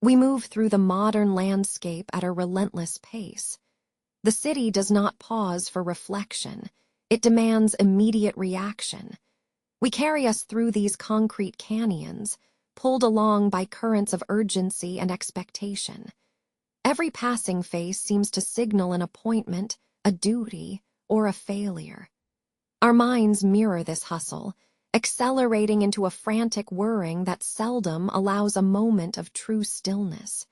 We move through the modern landscape at a relentless pace. The city does not pause for reflection. It demands immediate reaction. We carry us through these concrete canyons, pulled along by currents of urgency and expectation. Every passing face seems to signal an appointment, a duty, or a failure. Our minds mirror this hustle, accelerating into a frantic whirring that seldom allows a moment of true stillness.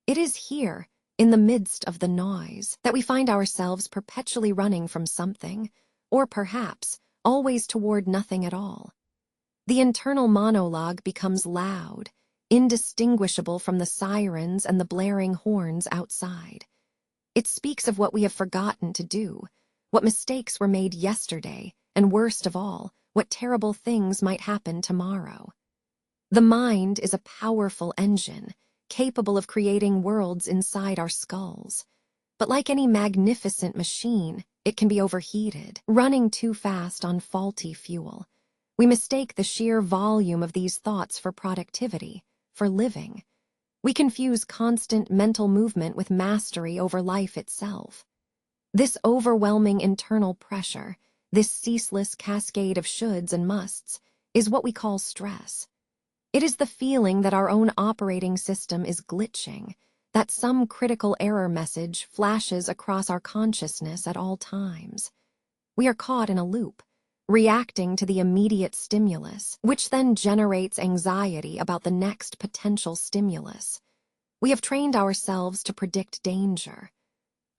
It is here, in the midst of the noise, that we find ourselves perpetually running from something, or perhaps always toward nothing at all. The internal monologue becomes loud, indistinguishable from the sirens and the blaring horns outside. It speaks of what we have forgotten to do, what mistakes were made yesterday, and worst of all, what terrible things might happen tomorrow. The mind is a powerful engine, capable of creating worlds inside our skulls. But like any magnificent machine, it can be overheated, running too fast on faulty fuel. We mistake the sheer volume of these thoughts for productivity, for living. We confuse constant mental movement with mastery over life itself. This overwhelming internal pressure, this ceaseless cascade of shoulds and musts, is what we call stress. It is the feeling that our own operating system is glitching, that some critical error message flashes across our consciousness at all times. We are caught in a loop, reacting to the immediate stimulus, which then generates anxiety about the next potential stimulus. We have trained ourselves to predict danger.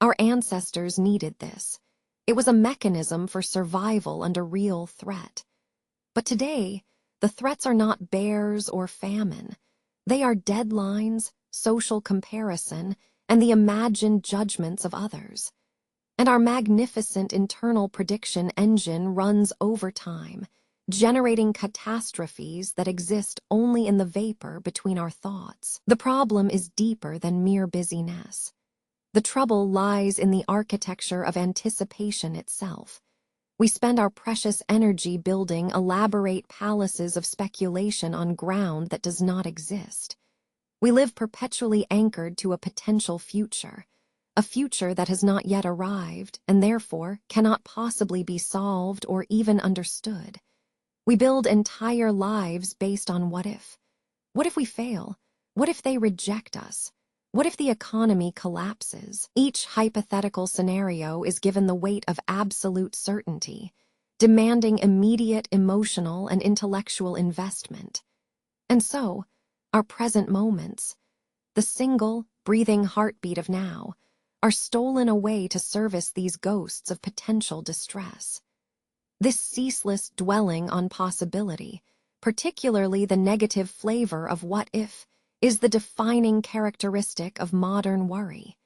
Our ancestors needed this. It was a mechanism for survival under real threat. But today, the threats are not bears or famine. They are deadlines, social comparison, and the imagined judgments of others. And our magnificent internal prediction engine runs overtime, generating catastrophes that exist only in the vapor between our thoughts. The problem is deeper than mere busyness. The trouble lies in the architecture of anticipation itself. We spend our precious energy building elaborate palaces of speculation on ground that does not exist. We live perpetually anchored to a potential future, a future that has not yet arrived and therefore cannot possibly be solved or even understood. We build entire lives based on what if. What if we fail? What if they reject us? What if the economy collapses? Each hypothetical scenario is given the weight of absolute certainty, demanding immediate emotional and intellectual investment. And so, our present moments, the single, breathing heartbeat of now, are stolen away to service these ghosts of potential distress. This ceaseless dwelling on possibility, particularly the negative flavor of what if, is the defining characteristic of modern worry.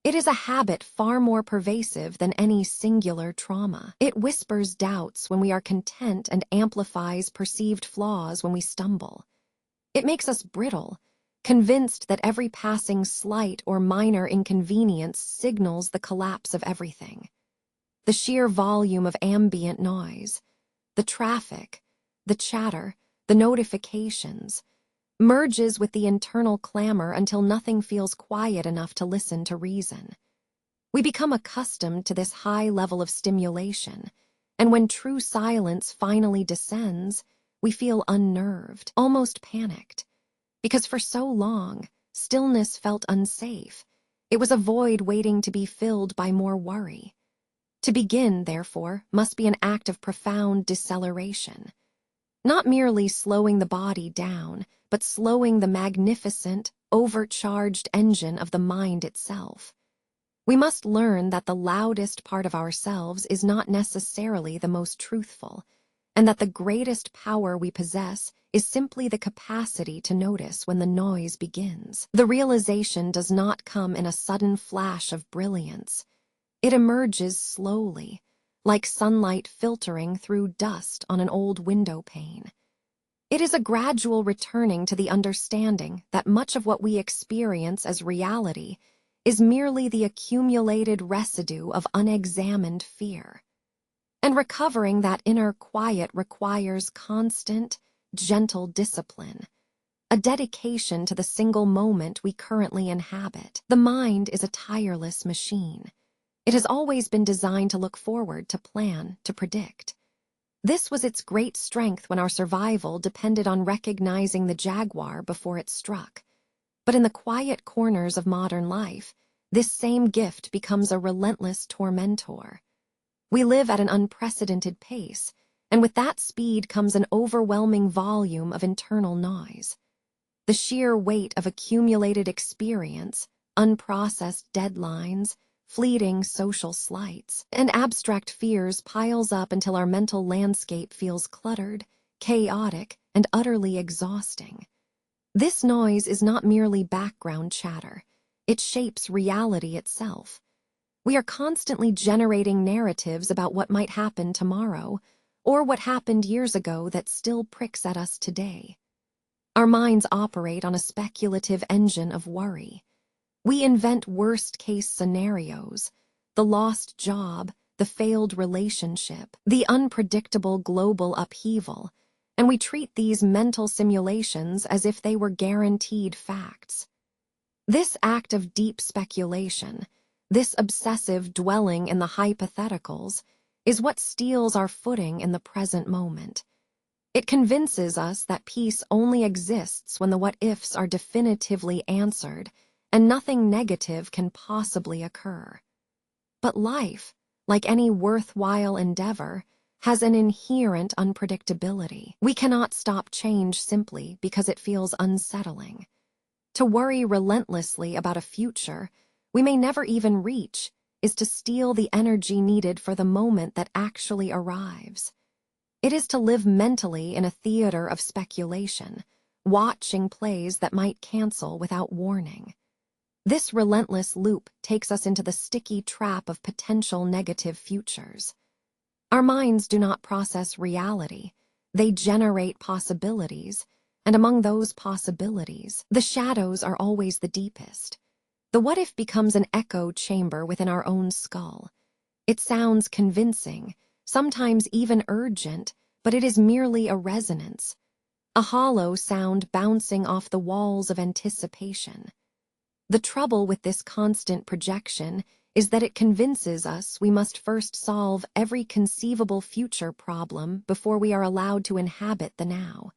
It is a habit far more pervasive than any singular trauma. It whispers doubts when we are content and amplifies perceived flaws when we stumble. It makes us brittle, convinced that every passing slight or minor inconvenience signals the collapse of everything. The sheer volume of ambient noise, the traffic, the chatter, the notifications, merges with the internal clamor until nothing feels quiet enough to listen to reason. We become accustomed to this high level of stimulation, and when true silence finally descends, we feel unnerved, almost panicked. Because for so long, stillness felt unsafe. It was a void waiting to be filled by more worry. To begin, therefore, must be an act of profound deceleration. Not merely slowing the body down, but slowing the magnificent, overcharged engine of the mind itself. We must learn that the loudest part of ourselves is not necessarily the most truthful, and that the greatest power we possess is simply the capacity to notice when the noise begins. The realization does not come in a sudden flash of brilliance. It emerges slowly, like sunlight filtering through dust on an old window pane. It is a gradual returning to the understanding that much of what we experience as reality is merely the accumulated residue of unexamined fear. And recovering that inner quiet requires constant, gentle discipline, a dedication to the single moment we currently inhabit. The mind is a tireless machine. It has always been designed to look forward, to plan, to predict. This was its great strength when our survival depended on recognizing the jaguar before it struck. But in the quiet corners of modern life, this same gift becomes a relentless tormentor. We live at an unprecedented pace, and with that speed comes an overwhelming volume of internal noise. The sheer weight of accumulated experience, unprocessed deadlines, fleeting social slights, and abstract fears piles up until our mental landscape feels cluttered, chaotic, and utterly exhausting. This noise is not merely background chatter. It shapes reality itself. We are constantly generating narratives about what might happen tomorrow, or what happened years ago that still pricks at us today. Our minds operate on a speculative engine of worry. We invent worst-case scenarios, the lost job, the failed relationship, the unpredictable global upheaval, and we treat these mental simulations as if they were guaranteed facts. This act of deep speculation, this obsessive dwelling in the hypotheticals, is what steals our footing in the present moment. It convinces us that peace only exists when the what-ifs are definitively answered, and nothing negative can possibly occur. But life, like any worthwhile endeavor, has an inherent unpredictability. We cannot stop change simply because it feels unsettling. To worry relentlessly about a future we may never even reach is to steal the energy needed for the moment that actually arrives. It is to live mentally in a theater of speculation, watching plays that might cancel without warning. This relentless loop takes us into the sticky trap of potential negative futures. Our minds do not process reality. They generate possibilities, and among those possibilities, the shadows are always the deepest. The what-if becomes an echo chamber within our own skull. It sounds convincing, sometimes even urgent, but it is merely a resonance, a hollow sound bouncing off the walls of anticipation. The trouble with this constant projection is that it convinces us we must first solve every conceivable future problem before we are allowed to inhabit the now.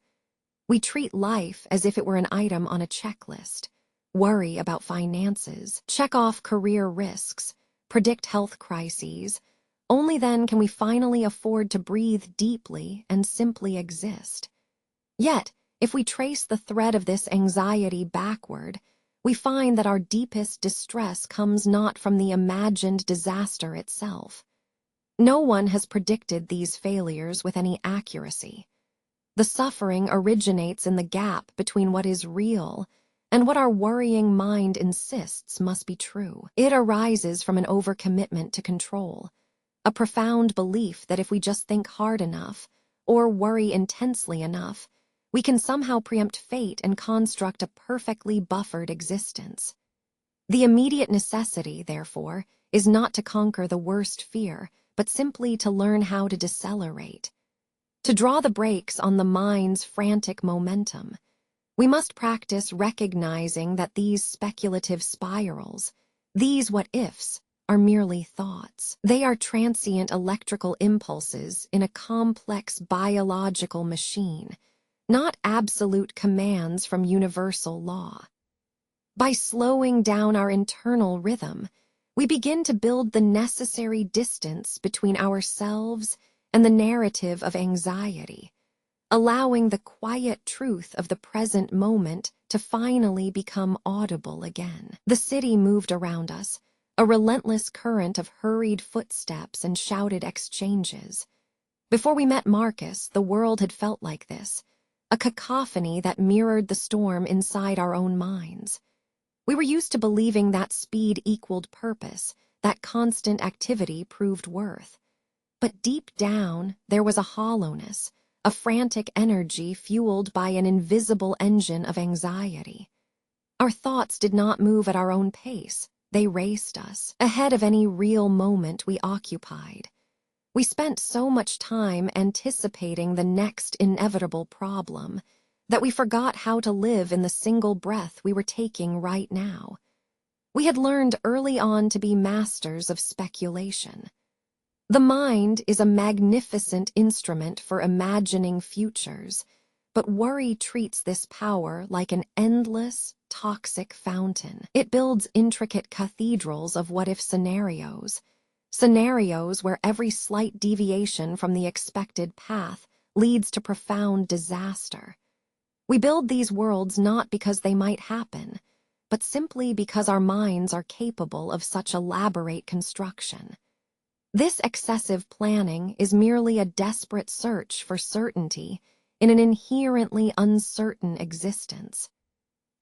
We treat life as if it were an item on a checklist. Worry about finances, check off career risks, predict health crises. Only then can we finally afford to breathe deeply and simply exist. Yet, if we trace the thread of this anxiety backward, we find that our deepest distress comes not from the imagined disaster itself. No one has predicted these failures with any accuracy. The suffering originates in the gap between what is real and what our worrying mind insists must be true. It arises from an overcommitment to control, a profound belief that if we just think hard enough or worry intensely enough, we can somehow preempt fate and construct a perfectly buffered existence. The immediate necessity, therefore, is not to conquer the worst fear, but simply to learn how to decelerate, to draw the brakes on the mind's frantic momentum. We must practice recognizing that these speculative spirals, these what-ifs, are merely thoughts. They are transient electrical impulses in a complex biological machine, not absolute commands from universal law. By slowing down our internal rhythm, we begin to build the necessary distance between ourselves and the narrative of anxiety, allowing the quiet truth of the present moment to finally become audible again. The city moved around us, a relentless current of hurried footsteps and shouted exchanges. Before we met Marcus, the world had felt like this, a cacophony that mirrored the storm inside our own minds. We were used to believing that speed equaled purpose, that constant activity proved worth. But deep down, there was a hollowness, a frantic energy fueled by an invisible engine of anxiety. Our thoughts did not move at our own pace. They raced us, ahead of any real moment we occupied. We spent so much time anticipating the next inevitable problem that we forgot how to live in the single breath we were taking right now. We had learned early on to be masters of speculation. The mind is a magnificent instrument for imagining futures, but worry treats this power like an endless, toxic fountain. It builds intricate cathedrals of what-if scenarios where every slight deviation from the expected path leads to profound disaster. We build these worlds not because they might happen, but simply because our minds are capable of such elaborate construction. This excessive planning is merely a desperate search for certainty in an inherently uncertain existence.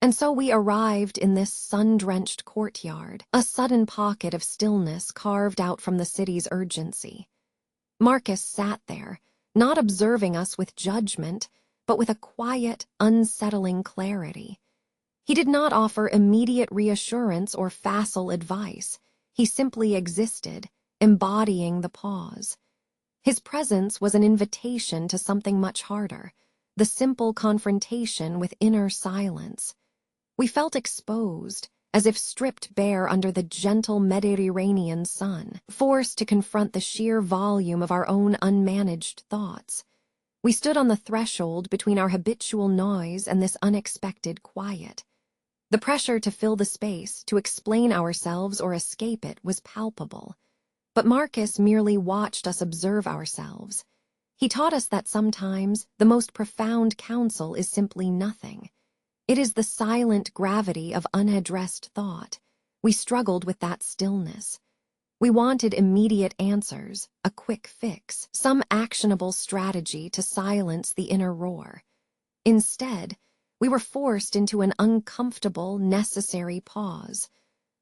And so we arrived in this sun-drenched courtyard, a sudden pocket of stillness carved out from the city's urgency. Marcus sat there, not observing us with judgment, but with a quiet, unsettling clarity. He did not offer immediate reassurance or facile advice. He simply existed, embodying the pause. His presence was an invitation to something much harder, the simple confrontation with inner silence. We felt exposed, as if stripped bare under the gentle Mediterranean sun, forced to confront the sheer volume of our own unmanaged thoughts. We stood on the threshold between our habitual noise and this unexpected quiet. The pressure to fill the space, to explain ourselves or escape it, was palpable. But Marcus merely watched us observe ourselves. He taught us that sometimes the most profound counsel is simply nothing. It is the silent gravity of unaddressed thought. We struggled with that stillness. We wanted immediate answers, a quick fix, some actionable strategy to silence the inner roar. Instead, we were forced into an uncomfortable, necessary pause,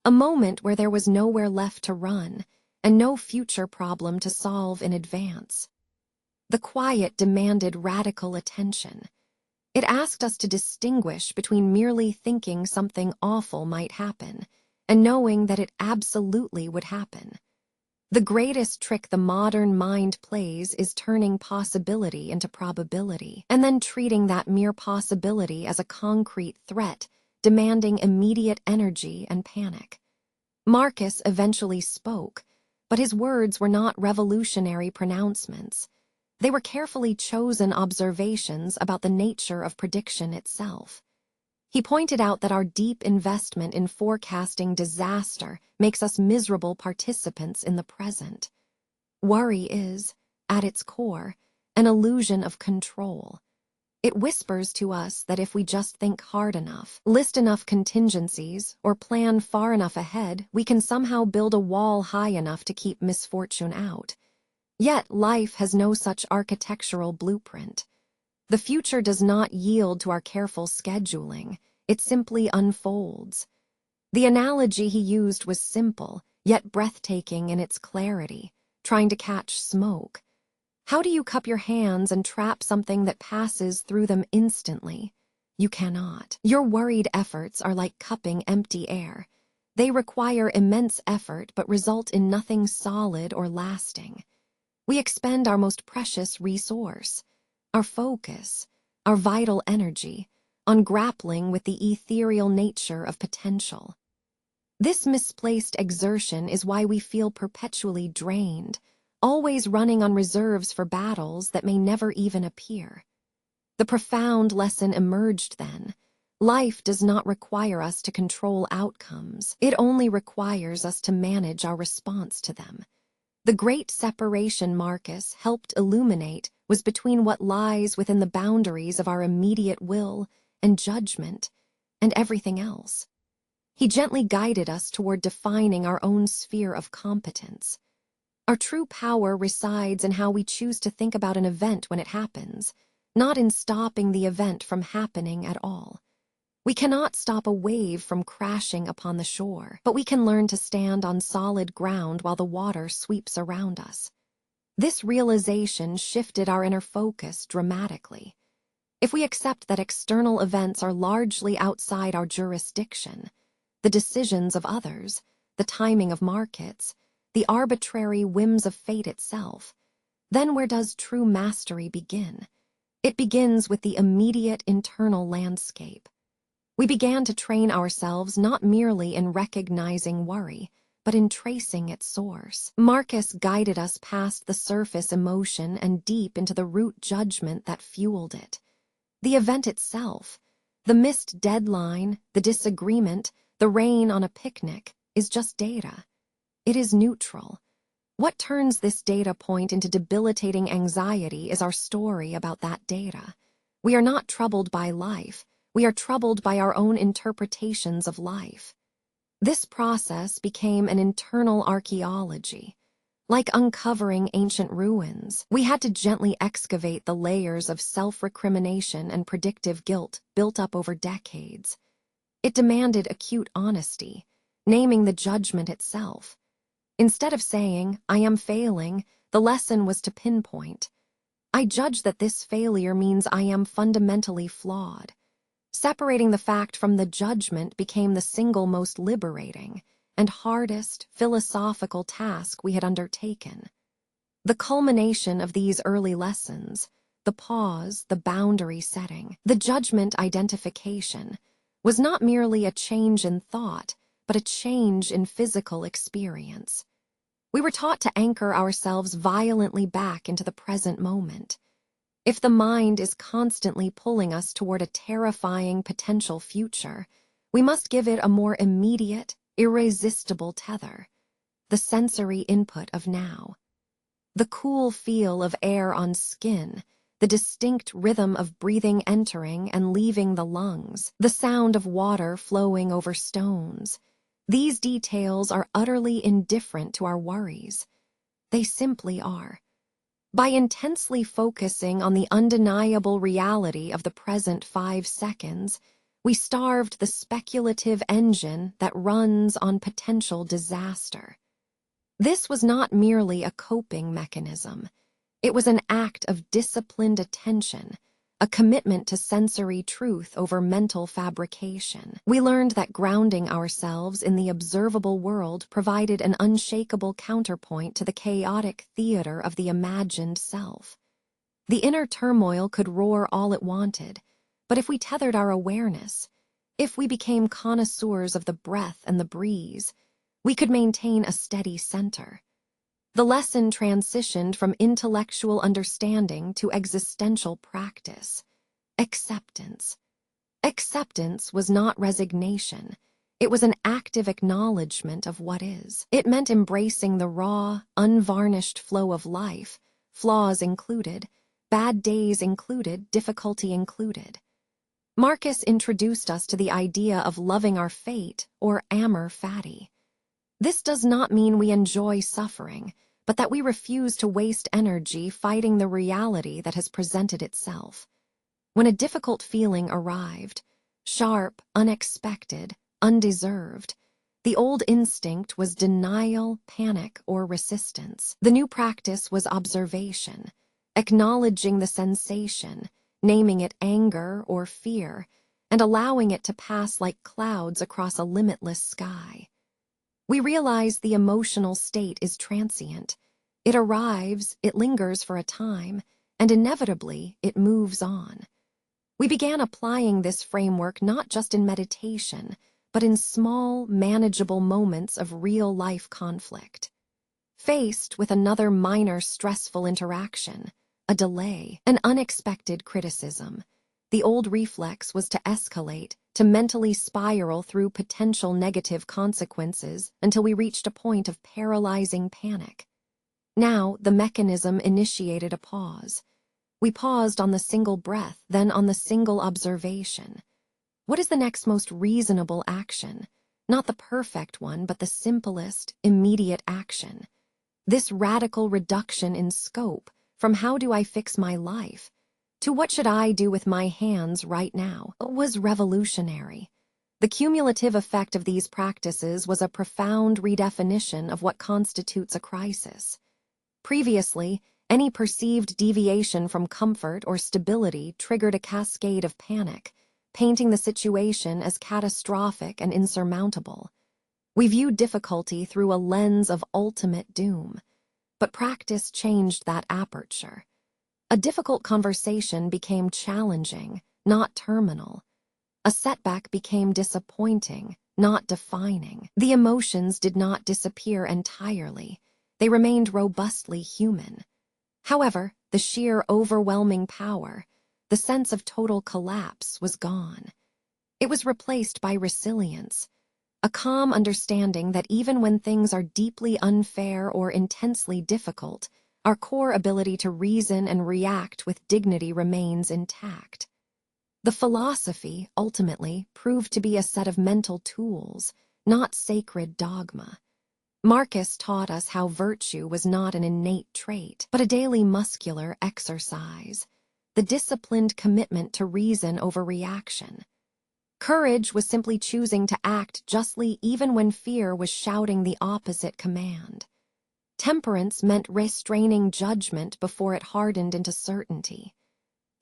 a moment where there was nowhere left to run and no future problem to solve in advance. The quiet demanded radical attention. It asked us to distinguish between merely thinking something awful might happen and knowing that it absolutely would happen. The greatest trick the modern mind plays is turning possibility into probability, and then treating that mere possibility as a concrete threat, demanding immediate energy and panic. Marcus eventually spoke, but his words were not revolutionary pronouncements. They were carefully chosen observations about the nature of prediction itself. He pointed out that our deep investment in forecasting disaster makes us miserable participants in the present. Worry is, at its core, an illusion of control. It whispers to us that if we just think hard enough, list enough contingencies, or plan far enough ahead, we can somehow build a wall high enough to keep misfortune out. Yet life has no such architectural blueprint. The future does not yield to our careful scheduling. It simply unfolds. The analogy he used was simple, yet breathtaking in its clarity, trying to catch smoke. How do you cup your hands and trap something that passes through them instantly? You cannot. Your worried efforts are like cupping empty air. They require immense effort but result in nothing solid or lasting. We expend our most precious resource, our focus, our vital energy, on grappling with the ethereal nature of potential. This misplaced exertion is why we feel perpetually drained, always running on reserves for battles that may never even appear. The profound lesson emerged then. Life does not require us to control outcomes. It only requires us to manage our response to them. The great separation Marcus helped illuminate was between what lies within the boundaries of our immediate will and judgment and everything else. He gently guided us toward defining our own sphere of competence. Our true power resides in how we choose to think about an event when it happens, not in stopping the event from happening at all. We cannot stop a wave from crashing upon the shore, but we can learn to stand on solid ground while the water sweeps around us. This realization shifted our inner focus dramatically. If we accept that external events are largely outside our jurisdiction, the decisions of others, the timing of markets, the arbitrary whims of fate itself, then where does true mastery begin? It begins with the immediate internal landscape. We began to train ourselves not merely in recognizing worry, but in tracing its source. Marcus guided us past the surface emotion and deep into the root judgment that fueled it. The event itself, the missed deadline, the disagreement, the rain on a picnic, is just data. It is neutral. What turns this data point into debilitating anxiety is our story about that data. We are not troubled by life. We are troubled by our own interpretations of life. This process became an internal archaeology. Like uncovering ancient ruins, we had to gently excavate the layers of self-recrimination and predictive guilt built up over decades. It demanded acute honesty, naming the judgment itself. Instead of saying, "I am failing," the lesson was to pinpoint, "I judge that this failure means I am fundamentally flawed." Separating the fact from the judgment became the single most liberating and hardest philosophical task we had undertaken. The culmination of these early lessons, the pause, the boundary setting, the judgment identification, was not merely a change in thought, but a change in physical experience. We were taught to anchor ourselves violently back into the present moment. If the mind is constantly pulling us toward a terrifying potential future, we must give it a more immediate, irresistible tether, the sensory input of now. The cool feel of air on skin, the distinct rhythm of breathing entering and leaving the lungs, the sound of water flowing over stones. These details are utterly indifferent to our worries. They simply are. By intensely focusing on the undeniable reality of the present 5 seconds, we starved the speculative engine that runs on potential disaster. This was not merely a coping mechanism. It was an act of disciplined attention, a commitment to sensory truth over mental fabrication. We learned that grounding ourselves in the observable world provided an unshakable counterpoint to the chaotic theater of the imagined self. The inner turmoil could roar all it wanted, but if we tethered our awareness, if we became connoisseurs of the breath and the breeze, we could maintain a steady center. The lesson transitioned from intellectual understanding to existential practice. Acceptance. Acceptance was not resignation. It was an active acknowledgement of what is. It meant embracing the raw, unvarnished flow of life, flaws included, bad days included, difficulty included. Marcus introduced us to the idea of loving our fate, or Amor Fati. This does not mean we enjoy suffering, but that we refuse to waste energy fighting the reality that has presented itself. When a difficult feeling arrived, sharp, unexpected, undeserved, the old instinct was denial, panic, or resistance. The new practice was observation, acknowledging the sensation, naming it anger or fear, and allowing it to pass like clouds across a limitless sky. We realize the emotional state is transient. It arrives, it lingers for a time, and inevitably it moves on. We began applying this framework not just in meditation, but in small, manageable moments of real-life conflict. Faced with another minor stressful interaction, a delay, an unexpected criticism, the old reflex was to escalate, to mentally spiral through potential negative consequences until we reached a point of paralyzing panic. Now, the mechanism initiated a pause. We paused on the single breath, then on the single observation. What is the next most reasonable action? Not the perfect one, but the simplest, immediate action. This radical reduction in scope, from how do I fix my life, to what should I do with my hands right now, was revolutionary. The cumulative effect of these practices was a profound redefinition of what constitutes a crisis. Previously, any perceived deviation from comfort or stability triggered a cascade of panic, painting the situation as catastrophic and insurmountable. We viewed difficulty through a lens of ultimate doom, but practice changed that aperture. A difficult conversation became challenging, not terminal. A setback became disappointing, not defining. The emotions did not disappear entirely. They remained robustly human. However, the sheer overwhelming power, the sense of total collapse, was gone. It was replaced by resilience, a calm understanding that even when things are deeply unfair or intensely difficult, our core ability to reason and react with dignity remains intact. The philosophy, ultimately, proved to be a set of mental tools, not sacred dogma. Marcus taught us how virtue was not an innate trait, but a daily muscular exercise, the disciplined commitment to reason over reaction. Courage was simply choosing to act justly even when fear was shouting the opposite command. Temperance meant restraining judgment before it hardened into certainty.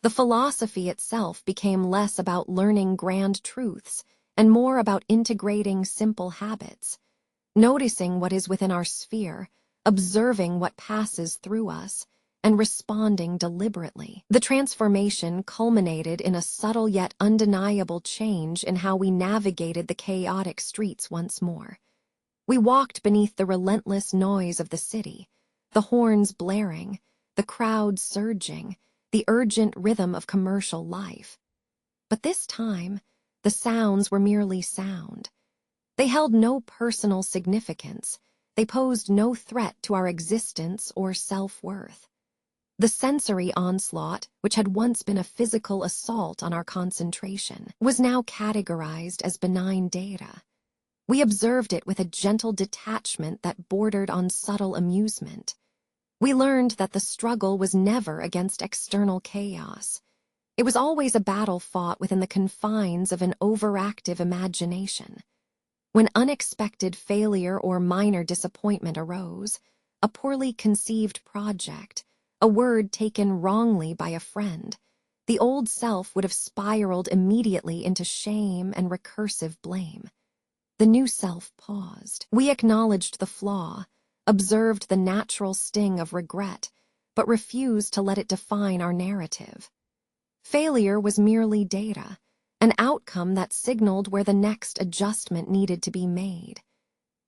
The philosophy itself became less about learning grand truths and more about integrating simple habits, noticing what is within our sphere, observing what passes through us, and responding deliberately. The transformation culminated in a subtle yet undeniable change in how we navigated the chaotic streets once more. We walked beneath the relentless noise of the city, the horns blaring, the crowd surging, the urgent rhythm of commercial life. But this time, the sounds were merely sound. They held no personal significance. They posed no threat to our existence or self-worth. The sensory onslaught, which had once been a physical assault on our concentration, was now categorized as benign data. We observed it with a gentle detachment that bordered on subtle amusement. We learned that the struggle was never against external chaos. It was always a battle fought within the confines of an overactive imagination. When unexpected failure or minor disappointment arose, a poorly conceived project, a word taken wrongly by a friend, the old self would have spiraled immediately into shame and recursive blame. The new self paused. We acknowledged the flaw, observed the natural sting of regret, but refused to let it define our narrative. Failure was merely data, an outcome that signaled where the next adjustment needed to be made.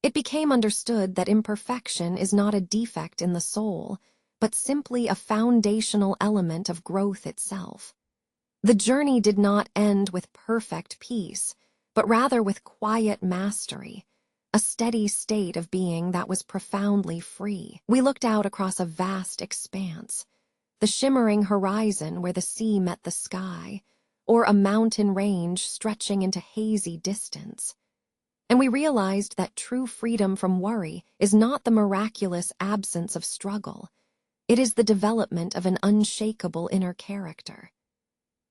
It became understood that imperfection is not a defect in the soul, but simply a foundational element of growth itself. The journey did not end with perfect peace, but rather with quiet mastery, a steady state of being that was profoundly free. We looked out across a vast expanse, the shimmering horizon where the sea met the sky, or a mountain range stretching into hazy distance. And we realized that true freedom from worry is not the miraculous absence of struggle. It is the development of an unshakable inner character.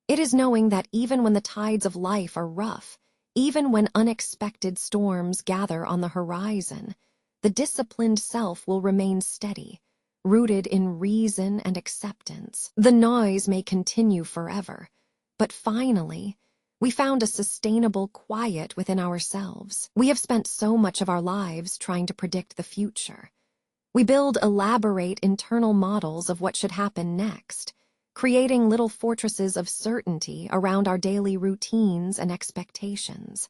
It is knowing that even when the tides of life are rough, even when unexpected storms gather on the horizon, the disciplined self will remain steady, rooted in reason and acceptance. The noise may continue forever, but finally, we found a sustainable quiet within ourselves. We have spent so much of our lives trying to predict the future. We build elaborate internal models of what should happen next, creating little fortresses of certainty around our daily routines and expectations.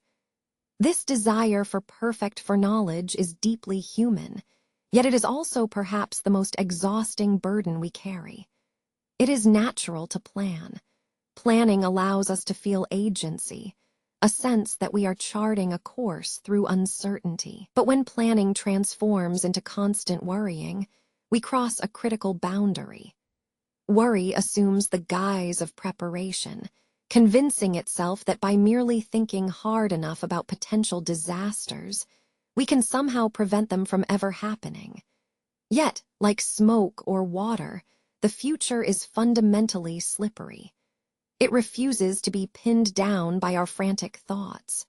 This desire for perfect foreknowledge is deeply human, yet it is also perhaps the most exhausting burden we carry. It is natural to plan. Planning allows us to feel agency, a sense that we are charting a course through uncertainty. But when planning transforms into constant worrying, we cross a critical boundary. Worry assumes the guise of preparation, convincing itself that by merely thinking hard enough about potential disasters, we can somehow prevent them from ever happening. Yet, like smoke or water, the future is fundamentally slippery. It refuses to be pinned down by our frantic thoughts.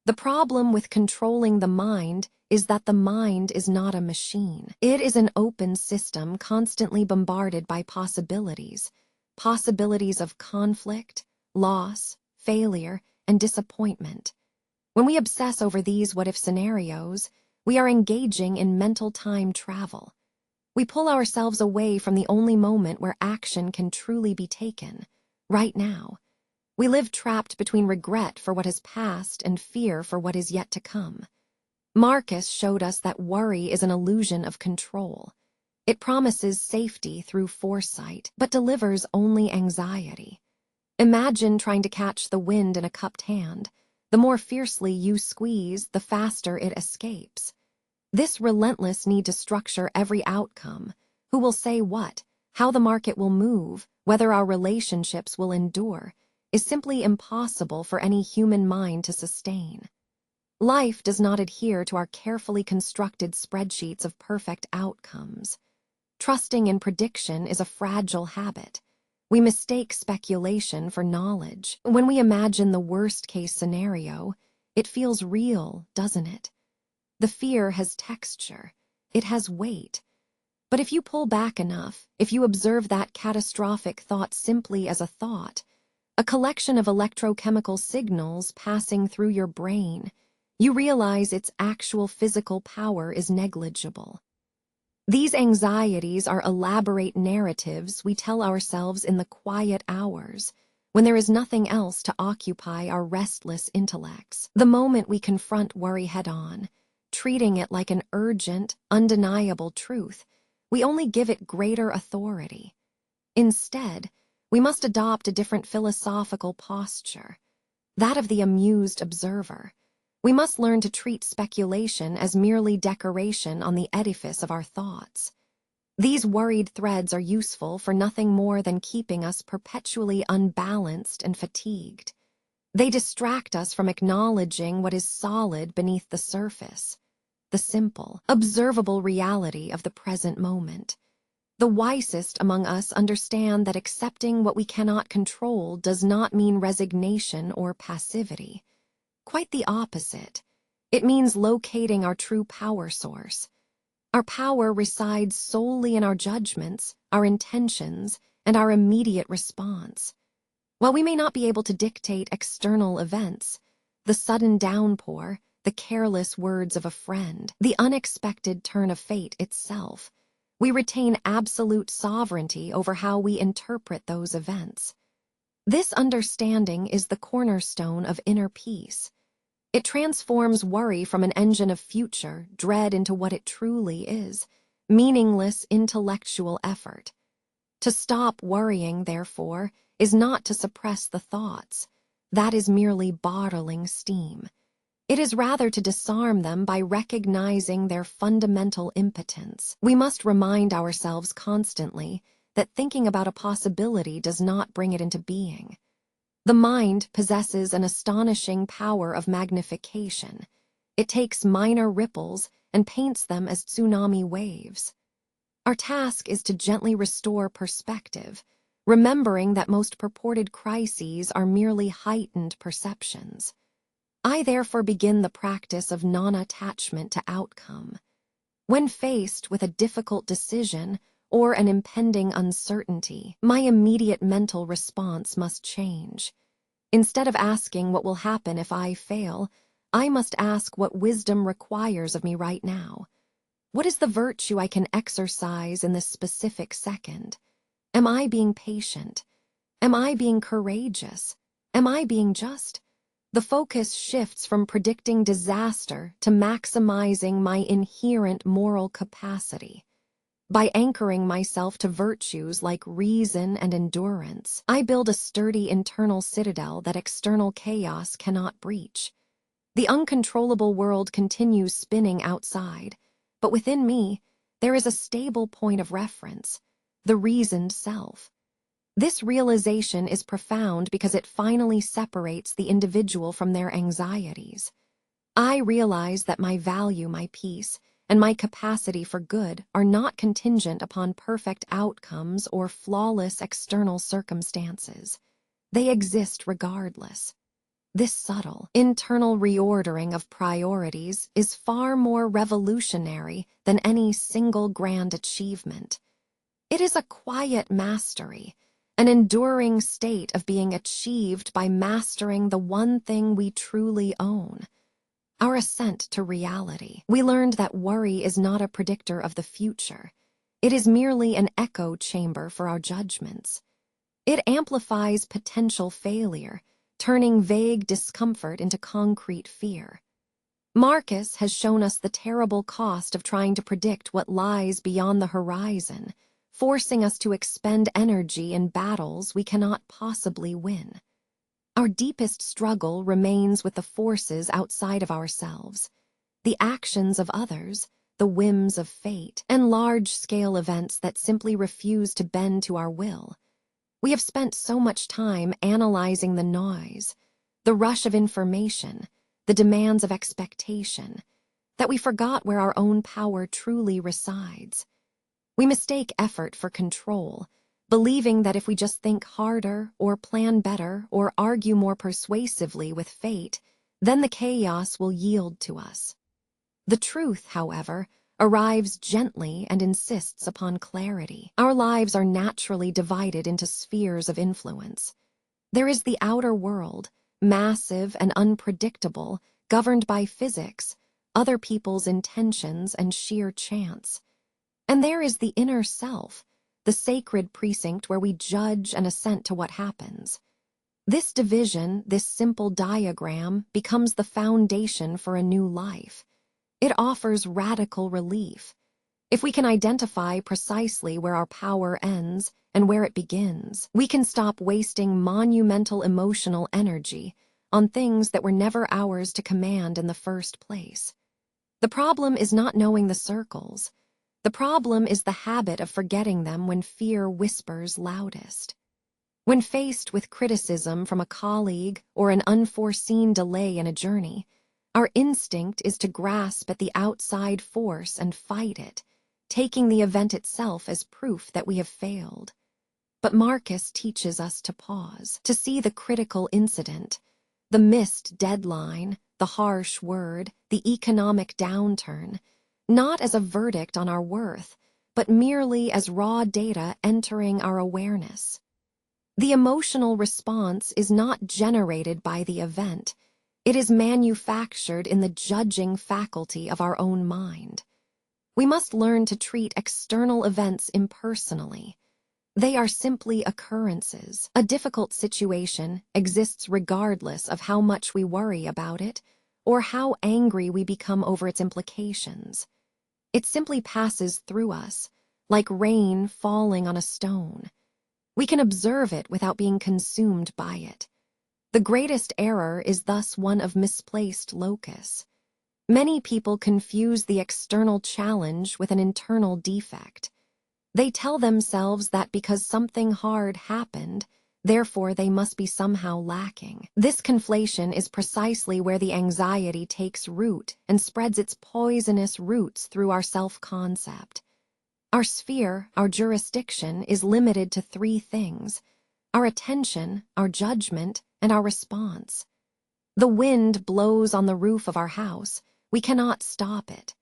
The problem with controlling the mind is that the mind is not a machine. It is an open system constantly bombarded by possibilities of conflict, loss, failure, and disappointment. When we obsess over these what-if scenarios, we are engaging in mental time travel. We pull ourselves away from the only moment where action can truly be taken, right now. We live trapped between regret for what has passed and fear for what is yet to come. Marcus showed us that worry is an illusion of control. It promises safety through foresight, but delivers only anxiety. Imagine trying to catch the wind in a cupped hand. The more fiercely you squeeze, the faster it escapes. This relentless need to structure every outcome, who will say what, how the market will move, whether our relationships will endure, is simply impossible for any human mind to sustain. Life does not adhere to our carefully constructed spreadsheets of perfect outcomes. Trusting in prediction is a fragile habit. We mistake speculation for knowledge. When we imagine the worst-case scenario, it feels real, doesn't it? The fear has texture. It has weight. But if you pull back enough, if you observe that catastrophic thought simply as a thought, a collection of electrochemical signals passing through your brain, you realize its actual physical power is negligible. These anxieties are elaborate narratives we tell ourselves in the quiet hours, when there is nothing else to occupy our restless intellects. The moment we confront worry head-on, treating it like an urgent, undeniable truth, we only give it greater authority. Instead, we must adopt a different philosophical posture, that of the amused observer. We must learn to treat speculation as merely decoration on the edifice of our thoughts. These worried threads are useful for nothing more than keeping us perpetually unbalanced and fatigued. They distract us from acknowledging what is solid beneath the surface, the simple, observable reality of the present moment. The wisest among us understand that accepting what we cannot control does not mean resignation or passivity. Quite the opposite. It means locating our true power source. Our power resides solely in our judgments, our intentions, and our immediate response. While we may not be able to dictate external events, the sudden downpour, the careless words of a friend, the unexpected turn of fate itself, we retain absolute sovereignty over how we interpret those events. This understanding is the cornerstone of inner peace. It transforms worry from an engine of future dread into what it truly is, meaningless intellectual effort. To stop worrying, therefore, is not to suppress the thoughts. That is merely bottling steam. It is rather to disarm them by recognizing their fundamental impotence. We must remind ourselves constantly that thinking about a possibility does not bring it into being. The mind possesses an astonishing power of magnification. It takes minor ripples and paints them as tsunami waves. Our task is to gently restore perspective, remembering that most purported crises are merely heightened perceptions. I therefore begin the practice of non-attachment to outcome. When faced with a difficult decision or an impending uncertainty, my immediate mental response must change. Instead of asking what will happen if I fail, I must ask what wisdom requires of me right now. What is the virtue I can exercise in this specific second? Am I being patient? Am I being courageous? Am I being just? The focus shifts from predicting disaster to maximizing my inherent moral capacity. By anchoring myself to virtues like reason and endurance, I build a sturdy internal citadel that external chaos cannot breach. The uncontrollable world continues spinning outside, but within me, there is a stable point of reference, the reasoned self. This realization is profound because it finally separates the individual from their anxieties. I realize that my value, my peace, and my capacity for good are not contingent upon perfect outcomes or flawless external circumstances. They exist regardless. This subtle, internal reordering of priorities is far more revolutionary than any single grand achievement. It is a quiet mastery, an enduring state of being achieved by mastering the one thing we truly own. Our ascent to reality. We learned that worry is not a predictor of the future. It is merely an echo chamber for our judgments. It amplifies potential failure, turning vague discomfort into concrete fear. Marcus has shown us the terrible cost of trying to predict what lies beyond the horizon, forcing us to expend energy in battles we cannot possibly win. Our deepest struggle remains with the forces outside of ourselves, the actions of others, the whims of fate, and large-scale events that simply refuse to bend to our will. We have spent so much time analyzing the noise, the rush of information, the demands of expectation, that we forgot where our own power truly resides. We mistake effort for control, believing that if we just think harder or plan better or argue more persuasively with fate, then the chaos will yield to us. The truth, however, arrives gently and insists upon clarity. Our lives are naturally divided into spheres of influence. There is the outer world, massive and unpredictable, governed by physics, other people's intentions, and sheer chance. And there is the inner self, the sacred precinct where we judge and assent to what happens. This division, this simple diagram, becomes the foundation for a new life. It offers radical relief. If we can identify precisely where our power ends and where it begins, we can stop wasting monumental emotional energy on things that were never ours to command in the first place. The problem is not knowing the circles. The problem is the habit of forgetting them when fear whispers loudest. When faced with criticism from a colleague or an unforeseen delay in a journey, our instinct is to grasp at the outside force and fight it, taking the event itself as proof that we have failed. But Marcus teaches us to pause, to see the critical incident, the missed deadline, the harsh word, the economic downturn, not as a verdict on our worth, but merely as raw data entering our awareness. The emotional response is not generated by the event. It is manufactured in the judging faculty of our own mind. We must learn to treat external events impersonally. They are simply occurrences. A difficult situation exists regardless of how much we worry about it or how angry we become over its implications. It simply passes through us, like rain falling on a stone. We can observe it without being consumed by it. The greatest error is thus one of misplaced locus. Many people confuse the external challenge with an internal defect. They tell themselves that because something hard happened, therefore they must be somehow lacking. This conflation is precisely where the anxiety takes root and spreads its poisonous roots through our self-concept. Our sphere, our jurisdiction, is limited to three things: our attention, our judgment, and our response. The wind blows on the roof of our house. We cannot stop it.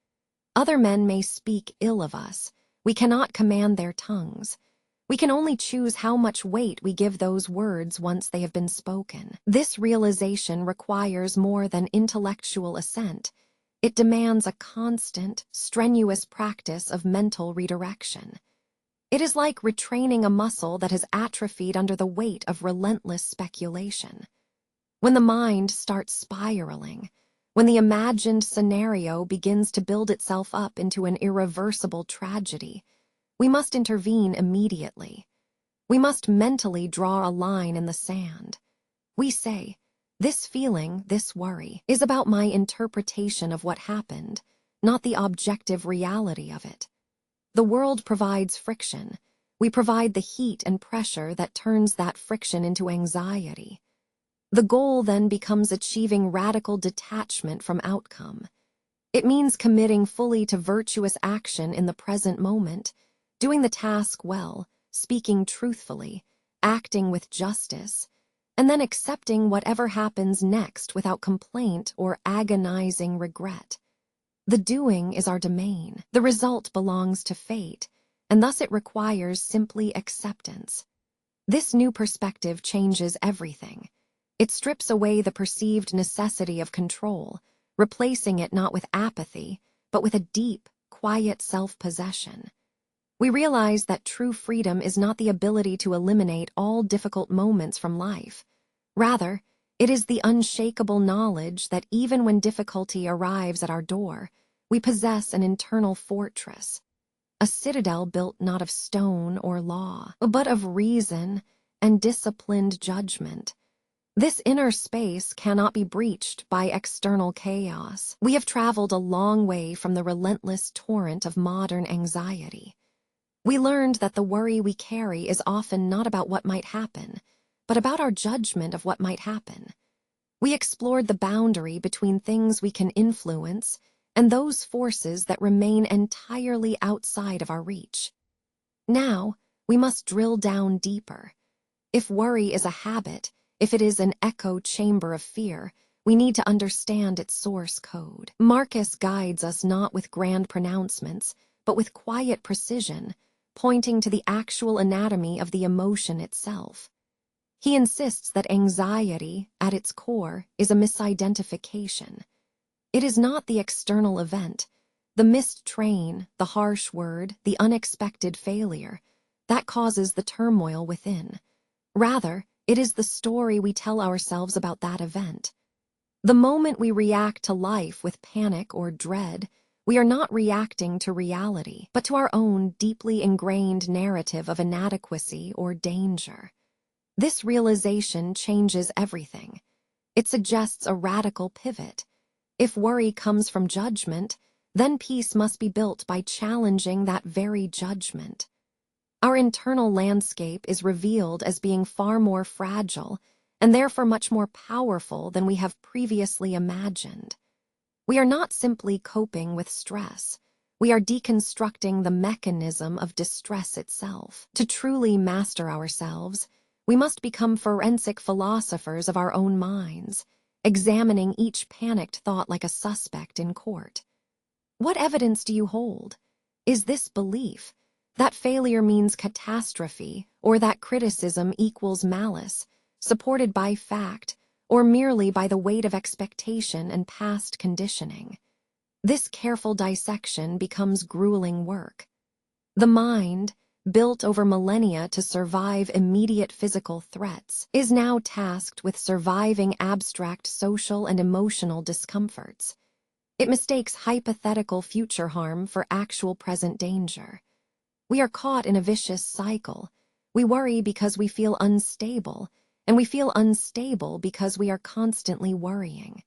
Other men may speak ill of us. We cannot command their tongues. We can only choose how much weight we give those words once they have been spoken. This realization requires more than intellectual assent. It demands a constant, strenuous practice of mental redirection. It is like retraining a muscle that has atrophied under the weight of relentless speculation. When the mind starts spiraling, when the imagined scenario begins to build itself up into an irreversible tragedy, we must intervene immediately. We must mentally draw a line in the sand. We say, this feeling, this worry, is about my interpretation of what happened, not the objective reality of it. The world provides friction. We provide the heat and pressure that turns that friction into anxiety. The goal then becomes achieving radical detachment from outcome. It means committing fully to virtuous action in the present moment, doing the task well, speaking truthfully, acting with justice, and then accepting whatever happens next without complaint or agonizing regret. The doing is our domain. The result belongs to fate, and thus it requires simply acceptance. This new perspective changes everything. It strips away the perceived necessity of control, replacing it not with apathy, but with a deep, quiet self-possession. We realize that true freedom is not the ability to eliminate all difficult moments from life. Rather, it is the unshakable knowledge that even when difficulty arrives at our door, we possess an internal fortress, a citadel built not of stone or law, but of reason and disciplined judgment. This inner space cannot be breached by external chaos. We have traveled a long way from the relentless torrent of modern anxiety. We learned that the worry we carry is often not about what might happen, but about our judgment of what might happen. We explored the boundary between things we can influence and those forces that remain entirely outside of our reach. Now, we must drill down deeper. If worry is a habit, if it is an echo chamber of fear, we need to understand its source code. Marcus guides us not with grand pronouncements, but with quiet precision, pointing to the actual anatomy of the emotion itself. He insists that anxiety, at its core, is a misidentification. It is not the external event, the missed train, the harsh word, the unexpected failure, that causes the turmoil within. Rather, it is the story we tell ourselves about that event. The moment we react to life with panic or dread, we are not reacting to reality, but to our own deeply ingrained narrative of inadequacy or danger. This realization changes everything. It suggests a radical pivot. If worry comes from judgment, then peace must be built by challenging that very judgment. Our internal landscape is revealed as being far more fragile and therefore much more powerful than we have previously imagined. We are not simply coping with stress. We are deconstructing the mechanism of distress itself. To truly master ourselves, we must become forensic philosophers of our own minds, examining each panicked thought like a suspect in court. What evidence do you hold? Is this belief that failure means catastrophe, or that criticism equals malice, supported by fact, or merely by the weight of expectation and past conditioning? This careful dissection becomes grueling work. The mind, built over millennia to survive immediate physical threats, is now tasked with surviving abstract social and emotional discomforts. It mistakes hypothetical future harm for actual present danger. We are caught in a vicious cycle. We worry because we feel unstable, and we feel unstable because we are constantly worrying.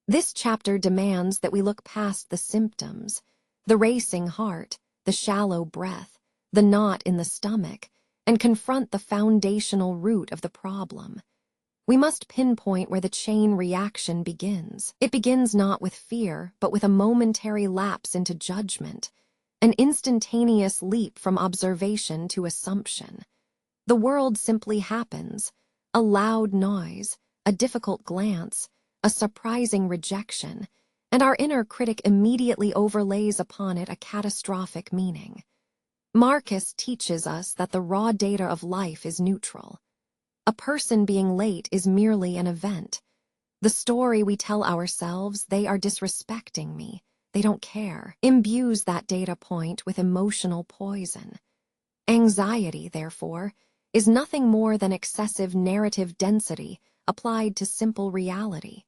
This chapter demands that we look past the symptoms, the racing heart, the shallow breath, the knot in the stomach, and confront the foundational root of the problem. We must pinpoint where the chain reaction begins. It begins not with fear, but with a momentary lapse into judgment, an instantaneous leap from observation to assumption. The world simply happens, a loud noise, a difficult glance, a surprising rejection, and our inner critic immediately overlays upon it a catastrophic meaning. Marcus teaches us that the raw data of life is neutral. A person being late is merely an event. The story we tell ourselves, they are disrespecting me, they don't care, imbues that data point with emotional poison. Anxiety, therefore, is nothing more than excessive narrative density applied to simple reality.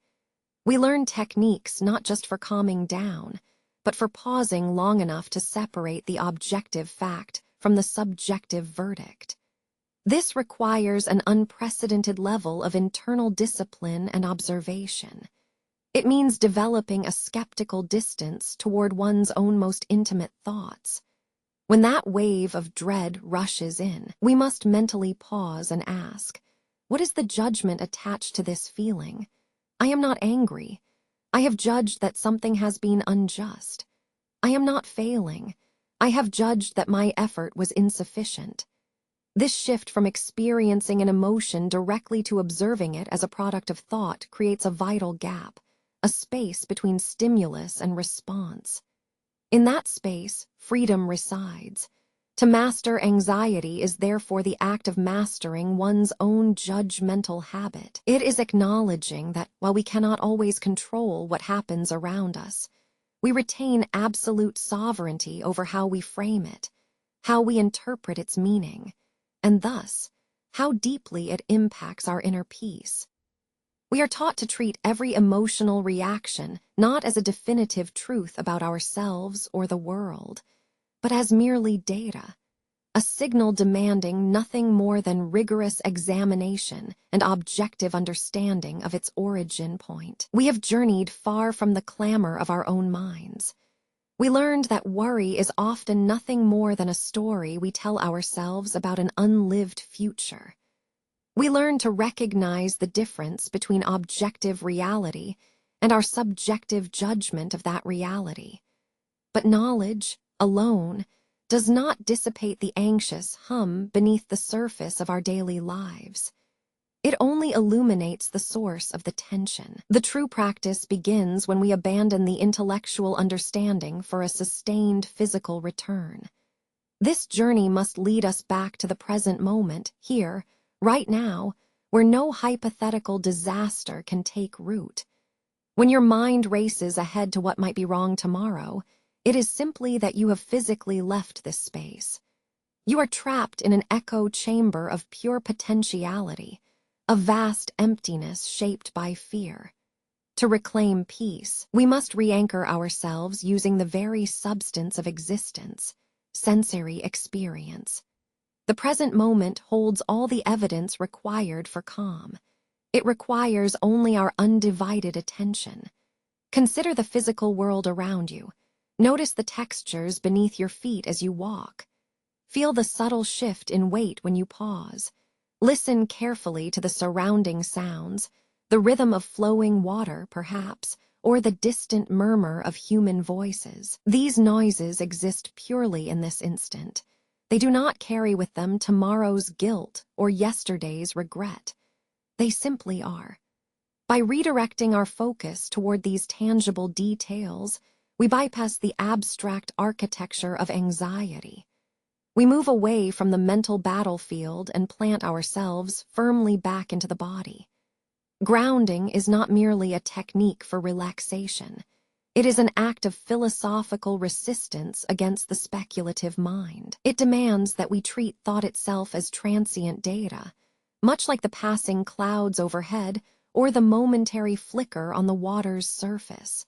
We learn techniques not just for calming down, but for pausing long enough to separate the objective fact from the subjective verdict. This requires an unprecedented level of internal discipline and observation. It means developing a skeptical distance toward one's own most intimate thoughts. When that wave of dread rushes in, we must mentally pause and ask, what is the judgment attached to this feeling? I am not angry. I have judged that something has been unjust. I am not failing. I have judged that my effort was insufficient. This shift from experiencing an emotion directly to observing it as a product of thought creates a vital gap, a space between stimulus and response. In that space, freedom resides. To master anxiety is therefore the act of mastering one's own judgmental habit. It is acknowledging that while we cannot always control what happens around us, we retain absolute sovereignty over how we frame it. how we interpret its meaning, and thus, how deeply it impacts our inner peace. We are taught to treat every emotional reaction not as a definitive truth about ourselves or the world, but as merely data, a signal demanding nothing more than rigorous examination and objective understanding of its origin point. We have journeyed far from the clamor of our own minds. We learned that worry is often nothing more than a story we tell ourselves about an unlived future. We learned to recognize the difference between objective reality and our subjective judgment of that reality. But knowledge, alone, does not dissipate the anxious hum beneath the surface of our daily lives. It only illuminates the source of the tension. The true practice begins when we abandon the intellectual understanding for a sustained physical return. This journey must lead us back to the present moment, here, right now, where no hypothetical disaster can take root. When your mind races ahead to what might be wrong tomorrow, it is simply that you have physically left this space. You are trapped in an echo chamber of pure potentiality, a vast emptiness shaped by fear. To reclaim peace, we must re-anchor ourselves using the very substance of existence, sensory experience. The present moment holds all the evidence required for calm. It requires only our undivided attention. Consider the physical world around you. Notice the textures beneath your feet as you walk. Feel the subtle shift in weight when you pause. Listen carefully to the surrounding sounds, the rhythm of flowing water, perhaps, or the distant murmur of human voices. These noises exist purely in this instant. They do not carry with them tomorrow's guilt or yesterday's regret. They simply are. By redirecting our focus toward these tangible details, we bypass the abstract architecture of anxiety. We move away from the mental battlefield and plant ourselves firmly back into the body. Grounding is not merely a technique for relaxation. It is an act of philosophical resistance against the speculative mind. It demands that we treat thought itself as transient data, much like the passing clouds overhead or the momentary flicker on the water's surface.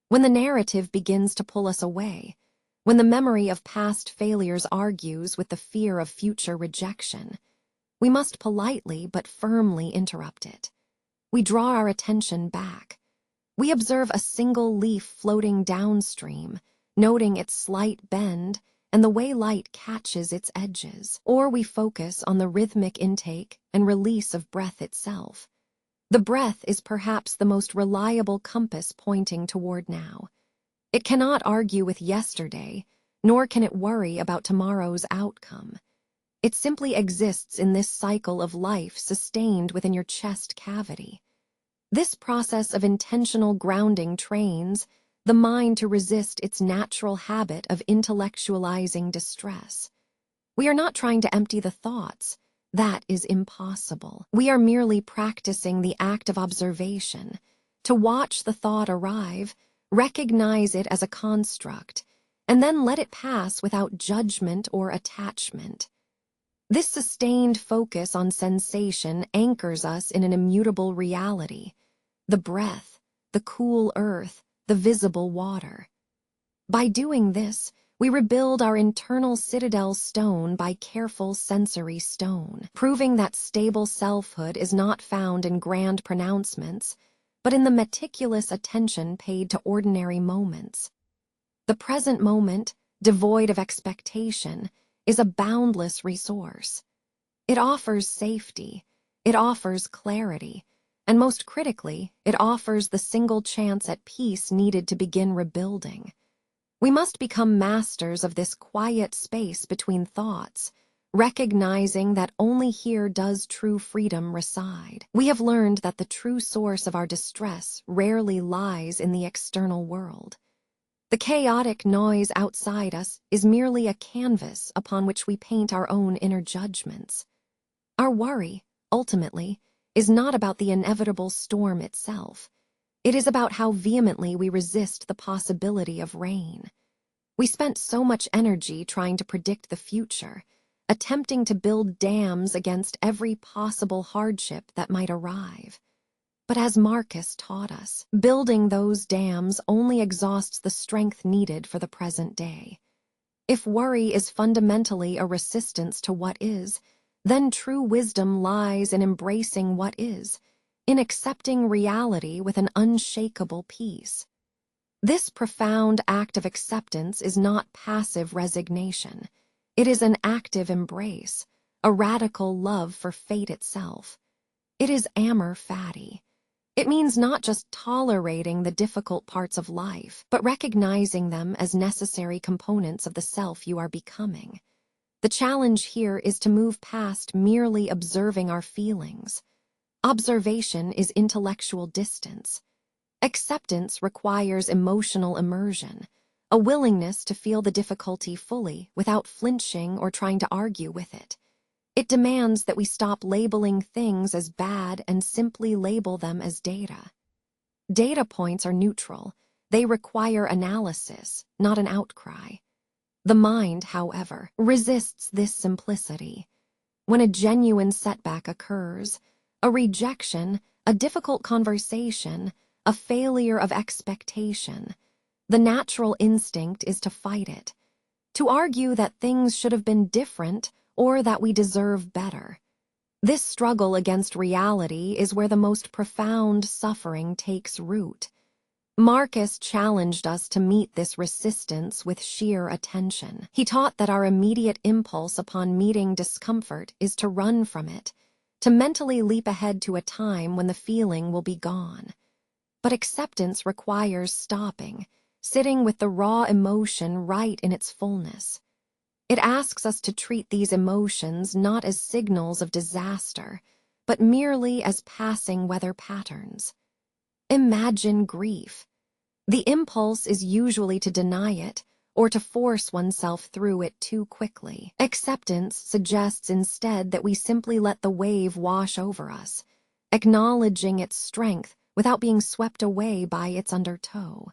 When the narrative begins to pull us away, when the memory of past failures argues with the fear of future rejection, we must politely but firmly interrupt it. We draw our attention back. We observe a single leaf floating downstream, noting its slight bend and the way light catches its edges. Or we focus on the rhythmic intake and release of breath itself. The breath is perhaps the most reliable compass pointing toward now. It cannot argue with yesterday, nor can it worry about tomorrow's outcome. It simply exists in this cycle of life sustained within your chest cavity. This process of intentional grounding trains the mind to resist its natural habit of intellectualizing distress. We are not trying to empty the thoughts. That is impossible. We are merely practicing the act of observation, to watch the thought arrive, recognize it as a construct, and then let it pass without judgment or attachment. This sustained focus on sensation anchors us in an immutable reality: the breath, the cool earth, the visible water. By doing this, we rebuild our internal citadel stone by careful sensory stone, proving that stable selfhood is not found in grand pronouncements, but in the meticulous attention paid to ordinary moments. The present moment, devoid of expectation, is a boundless resource. It offers safety, it offers clarity, and most critically, it offers the single chance at peace needed to begin rebuilding. We must become masters of this quiet space between thoughts, recognizing that only here does true freedom reside. We have learned that the true source of our distress rarely lies in the external world. The chaotic noise outside us is merely a canvas upon which we paint our own inner judgments. Our worry, ultimately, is not about the inevitable storm itself. It is about how vehemently we resist the possibility of rain. We spent so much energy trying to predict the future, attempting to build dams against every possible hardship that might arrive. But as Marcus taught us, building those dams only exhausts the strength needed for the present day. If worry is fundamentally a resistance to what is, then true wisdom lies in embracing what is, in accepting reality with an unshakable peace. This profound act of acceptance is not passive resignation. It is an active embrace, a radical love for fate itself. It is Amor Fati. It means not just tolerating the difficult parts of life, but recognizing them as necessary components of the self you are becoming. The challenge here is to move past merely observing our feelings. Observation is intellectual distance. Acceptance requires emotional immersion, a willingness to feel the difficulty fully without flinching or trying to argue with it. It demands that we stop labeling things as bad and simply label them as data. Data points are neutral. They require analysis, not an outcry. The mind, however, resists this simplicity. When a genuine setback occurs, a rejection, a difficult conversation, a failure of expectation, the natural instinct is to fight it, to argue that things should have been different or that we deserve better. This struggle against reality is where the most profound suffering takes root. Marcus challenged us to meet this resistance with sheer attention. He taught that our immediate impulse upon meeting discomfort is to run from it, to mentally leap ahead to a time when the feeling will be gone. But acceptance requires stopping, sitting with the raw emotion right in its fullness. It asks us to treat these emotions not as signals of disaster, but merely as passing weather patterns. Imagine grief. The impulse is usually to deny it or to force oneself through it too quickly. Acceptance suggests instead that we simply let the wave wash over us, acknowledging its strength without being swept away by its undertow.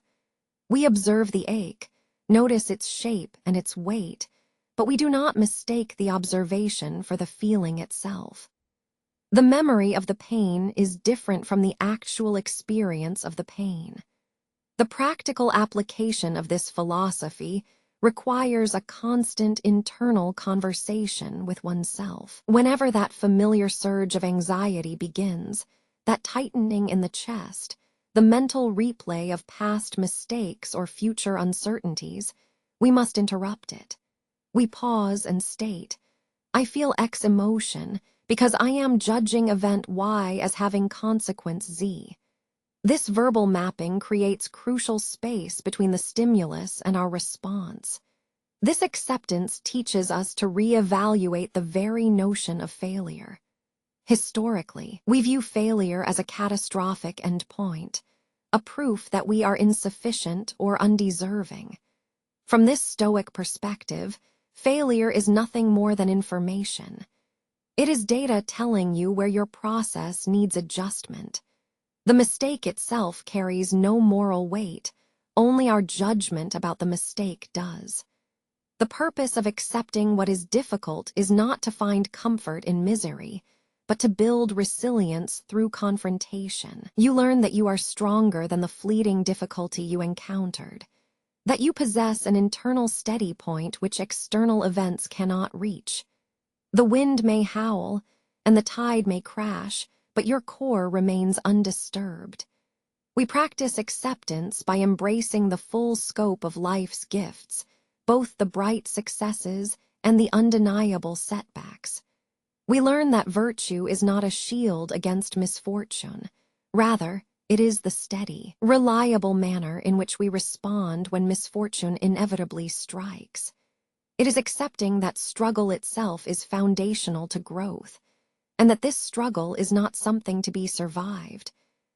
We observe the ache, notice its shape and its weight, but we do not mistake the observation for the feeling itself. The memory of the pain is different from the actual experience of the pain. The practical application of this philosophy requires a constant internal conversation with oneself. Whenever that familiar surge of anxiety begins, that tightening in the chest, the mental replay of past mistakes or future uncertainties, we must interrupt it. We pause and state, I feel X emotion because I am judging event Y as having consequence Z. This verbal mapping creates crucial space between the stimulus and our response. This acceptance teaches us to reevaluate the very notion of failure. Historically, we view failure as a catastrophic endpoint, a proof that we are insufficient or undeserving. From this Stoic perspective, failure is nothing more than information. It is data telling you where your process needs adjustment. The mistake itself carries no moral weight, only our judgment about the mistake does. The purpose of accepting what is difficult is not to find comfort in misery, but to build resilience through confrontation. You learn that you are stronger than the fleeting difficulty you encountered, that you possess an internal steady point which external events cannot reach. The wind may howl, and the tide may crash, but your core remains undisturbed. We practice acceptance by embracing the full scope of life's gifts, both the bright successes and the undeniable setbacks. We learn that virtue is not a shield against misfortune. Rather, it is the steady, reliable manner in which we respond when misfortune inevitably strikes. It is accepting that struggle itself is foundational to growth, and that this struggle is not something to be survived,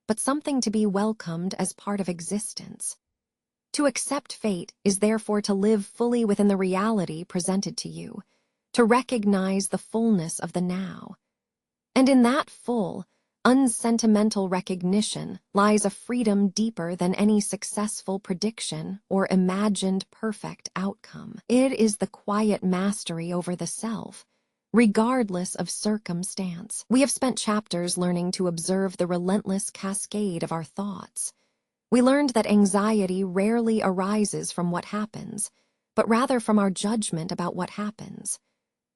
but something to be welcomed as part of existence. To accept fate is therefore to live fully within the reality presented to you, to recognize the fullness of the now. And in that full, unsentimental recognition lies a freedom deeper than any successful prediction or imagined perfect outcome. It is the quiet mastery over the self, regardless of circumstance. We have spent chapters learning to observe the relentless cascade of our thoughts. We learned that anxiety rarely arises from what happens, but rather from our judgment about what happens.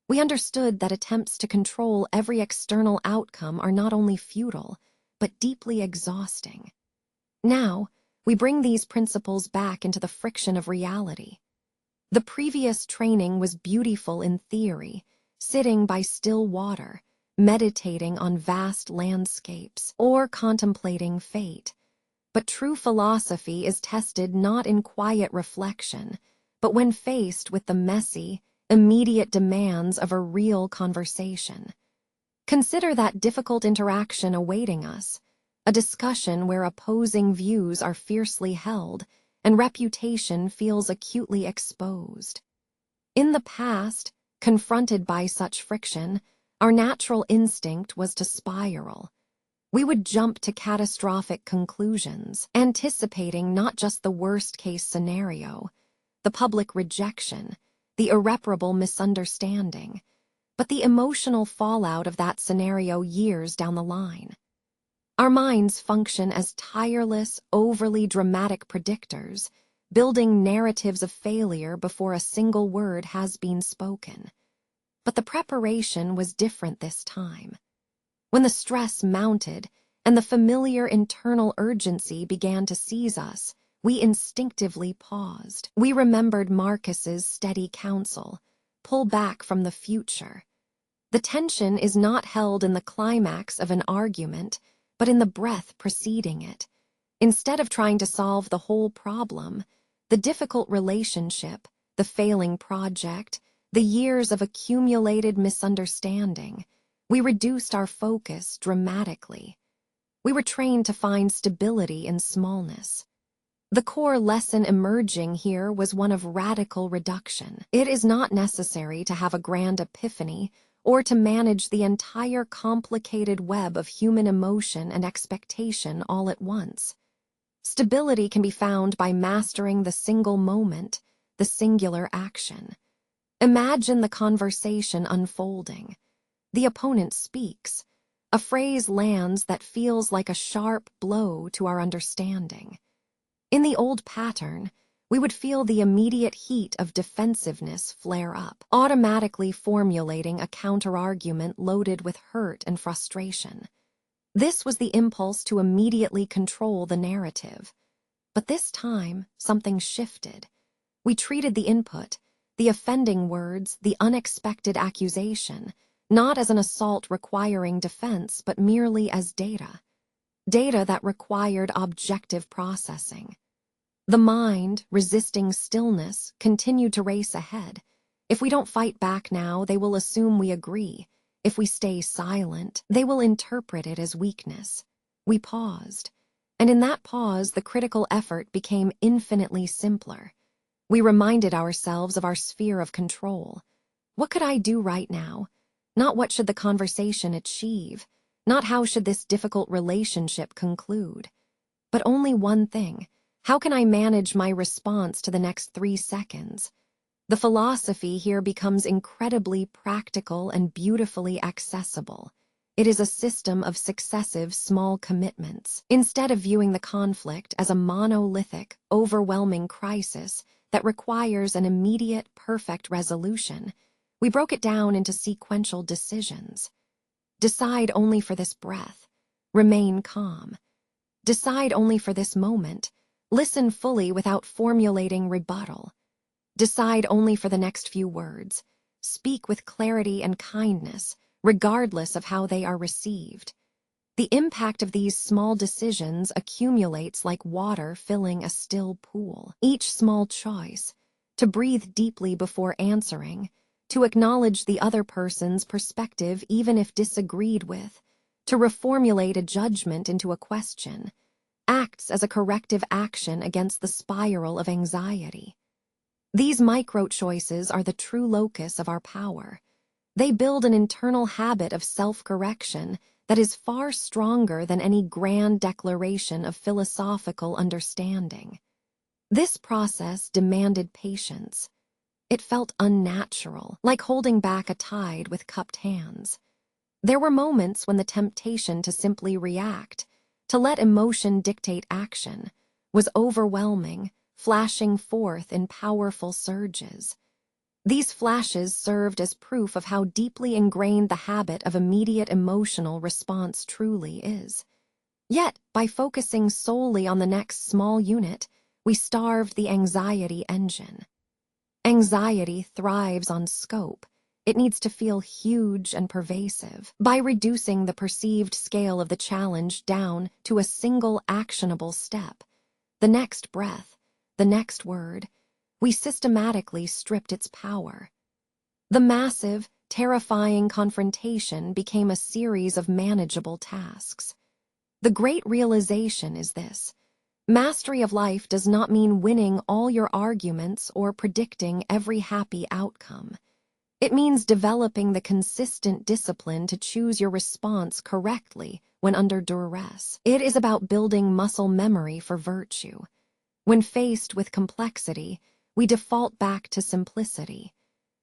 We understood that attempts to control every external outcome are not only futile, but deeply exhausting. Now, we bring these principles back into the friction of reality. The previous training was beautiful in theory, sitting by still water, meditating on vast landscapes, or contemplating fate. But true philosophy is tested not in quiet reflection, but when faced with the messy, immediate demands of a real conversation. Consider that difficult interaction awaiting us, a discussion where opposing views are fiercely held and reputation feels acutely exposed. In the past, confronted by such friction, our natural instinct was to spiral. We would jump to catastrophic conclusions, anticipating not just the worst-case scenario, the public rejection, the irreparable misunderstanding, but the emotional fallout of that scenario years down the line. Our minds function as tireless, overly dramatic predictors, building narratives of failure before a single word has been spoken. But the preparation was different this time. When the stress mounted and the familiar internal urgency began to seize us, we instinctively paused. We remembered Marcus's steady counsel, pull back from the future. The tension is not held in the climax of an argument, but in the breath preceding it. Instead of trying to solve the whole problem, the difficult relationship, the failing project, the years of accumulated misunderstanding, we reduced our focus dramatically. We were trained to find stability in smallness. The core lesson emerging here was one of radical reduction. It is not necessary to have a grand epiphany or to manage the entire complicated web of human emotion and expectation all at once. Stability can be found by mastering the single moment, the singular action. Imagine the conversation unfolding. The opponent speaks. A phrase lands that feels like a sharp blow to our understanding. In the old pattern, we would feel the immediate heat of defensiveness flare up, automatically formulating a counterargument loaded with hurt and frustration. This was the impulse to immediately control the narrative. But this time, something shifted. We treated the input, the offending words, the unexpected accusation, not as an assault requiring defense, but merely as data. Data that required objective processing. The mind, resisting stillness, continued to race ahead. If we don't fight back now, they will assume we agree. If we stay silent, they will interpret it as weakness. We paused. And in that pause, the critical effort became infinitely simpler. We reminded ourselves of our sphere of control. What could I do right now? Not what should the conversation achieve, not how should this difficult relationship conclude, but only one thing. How can I manage my response to the next 3 seconds? The philosophy here becomes incredibly practical and beautifully accessible. It is a system of successive small commitments. Instead of viewing the conflict as a monolithic, overwhelming crisis that requires an immediate, perfect resolution, we broke it down into sequential decisions. Decide only for this breath. Remain calm. Decide only for this moment. Listen fully without formulating rebuttal. Decide only for the next few words. Speak with clarity and kindness, regardless of how they are received. The impact of these small decisions accumulates like water filling a still pool. Each small choice, to breathe deeply before answering, to acknowledge the other person's perspective even if disagreed with, to reformulate a judgment into a question, acts as a corrective action against the spiral of anxiety. These micro-choices are the true locus of our power. They build an internal habit of self-correction that is far stronger than any grand declaration of philosophical understanding. This process demanded patience. It felt unnatural, like holding back a tide with cupped hands. There were moments when the temptation to simply react, to let emotion dictate action, was overwhelming, flashing forth in powerful surges. These flashes served as proof of how deeply ingrained the habit of immediate emotional response truly is. Yet, by focusing solely on the next small unit, we starved the anxiety engine. Anxiety thrives on scope. It needs to feel huge and pervasive. By reducing the perceived scale of the challenge down to a single actionable step, the next breath, the next word, we systematically stripped its power. The massive, terrifying confrontation became a series of manageable tasks. The great realization is this: mastery of life does not mean winning all your arguments or predicting every happy outcome. It means developing the consistent discipline to choose your response correctly when under duress. It is about building muscle memory for virtue. When faced with complexity, we default back to simplicity.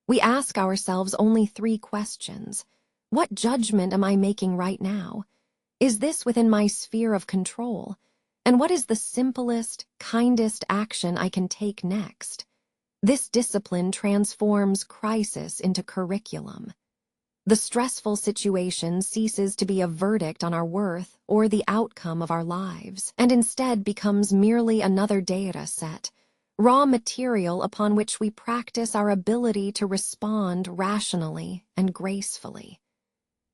We ask ourselves only 3 questions. What judgment am I making right now? Is this within my sphere of control? And what is the simplest, kindest action I can take next? This discipline transforms crisis into curriculum. The stressful situation ceases to be a verdict on our worth or the outcome of our lives, and instead becomes merely another data set, raw material upon which we practice our ability to respond rationally and gracefully.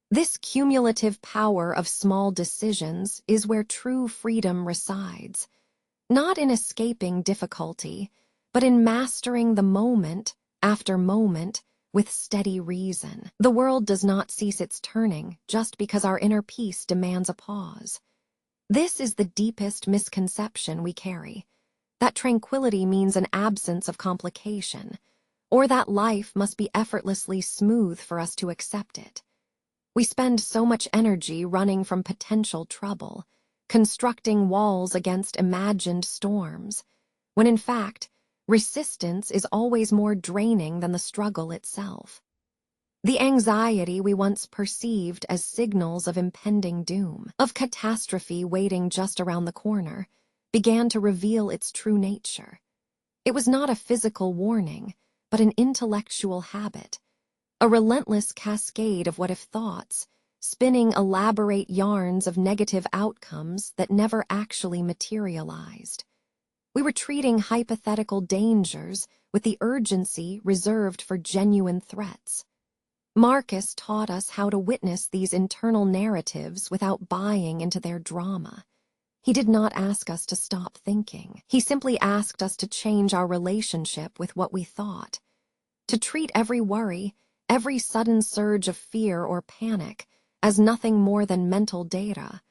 This cumulative power of small decisions is where true freedom resides, not in escaping difficulty, but in mastering the moment after moment with steady reason. The world does not cease its turning just because our inner peace demands a pause. This is the deepest misconception we carry, that tranquility means an absence of complication, or that life must be effortlessly smooth for us to accept it. We spend so much energy running from potential trouble, constructing walls against imagined storms, when in fact, resistance is always more draining than the struggle itself. The anxiety we once perceived as signals of impending doom, of catastrophe waiting just around the corner, began to reveal its true nature. It was not a physical warning, but an intellectual habit, a relentless cascade of what-if thoughts, spinning elaborate yarns of negative outcomes that never actually materialized. We were treating hypothetical dangers with the urgency reserved for genuine threats. Marcus taught us how to witness these internal narratives without buying into their drama. He did not ask us to stop thinking. He simply asked us to change our relationship with what we thought, to treat every worry, every sudden surge of fear or panic as nothing more than mental data,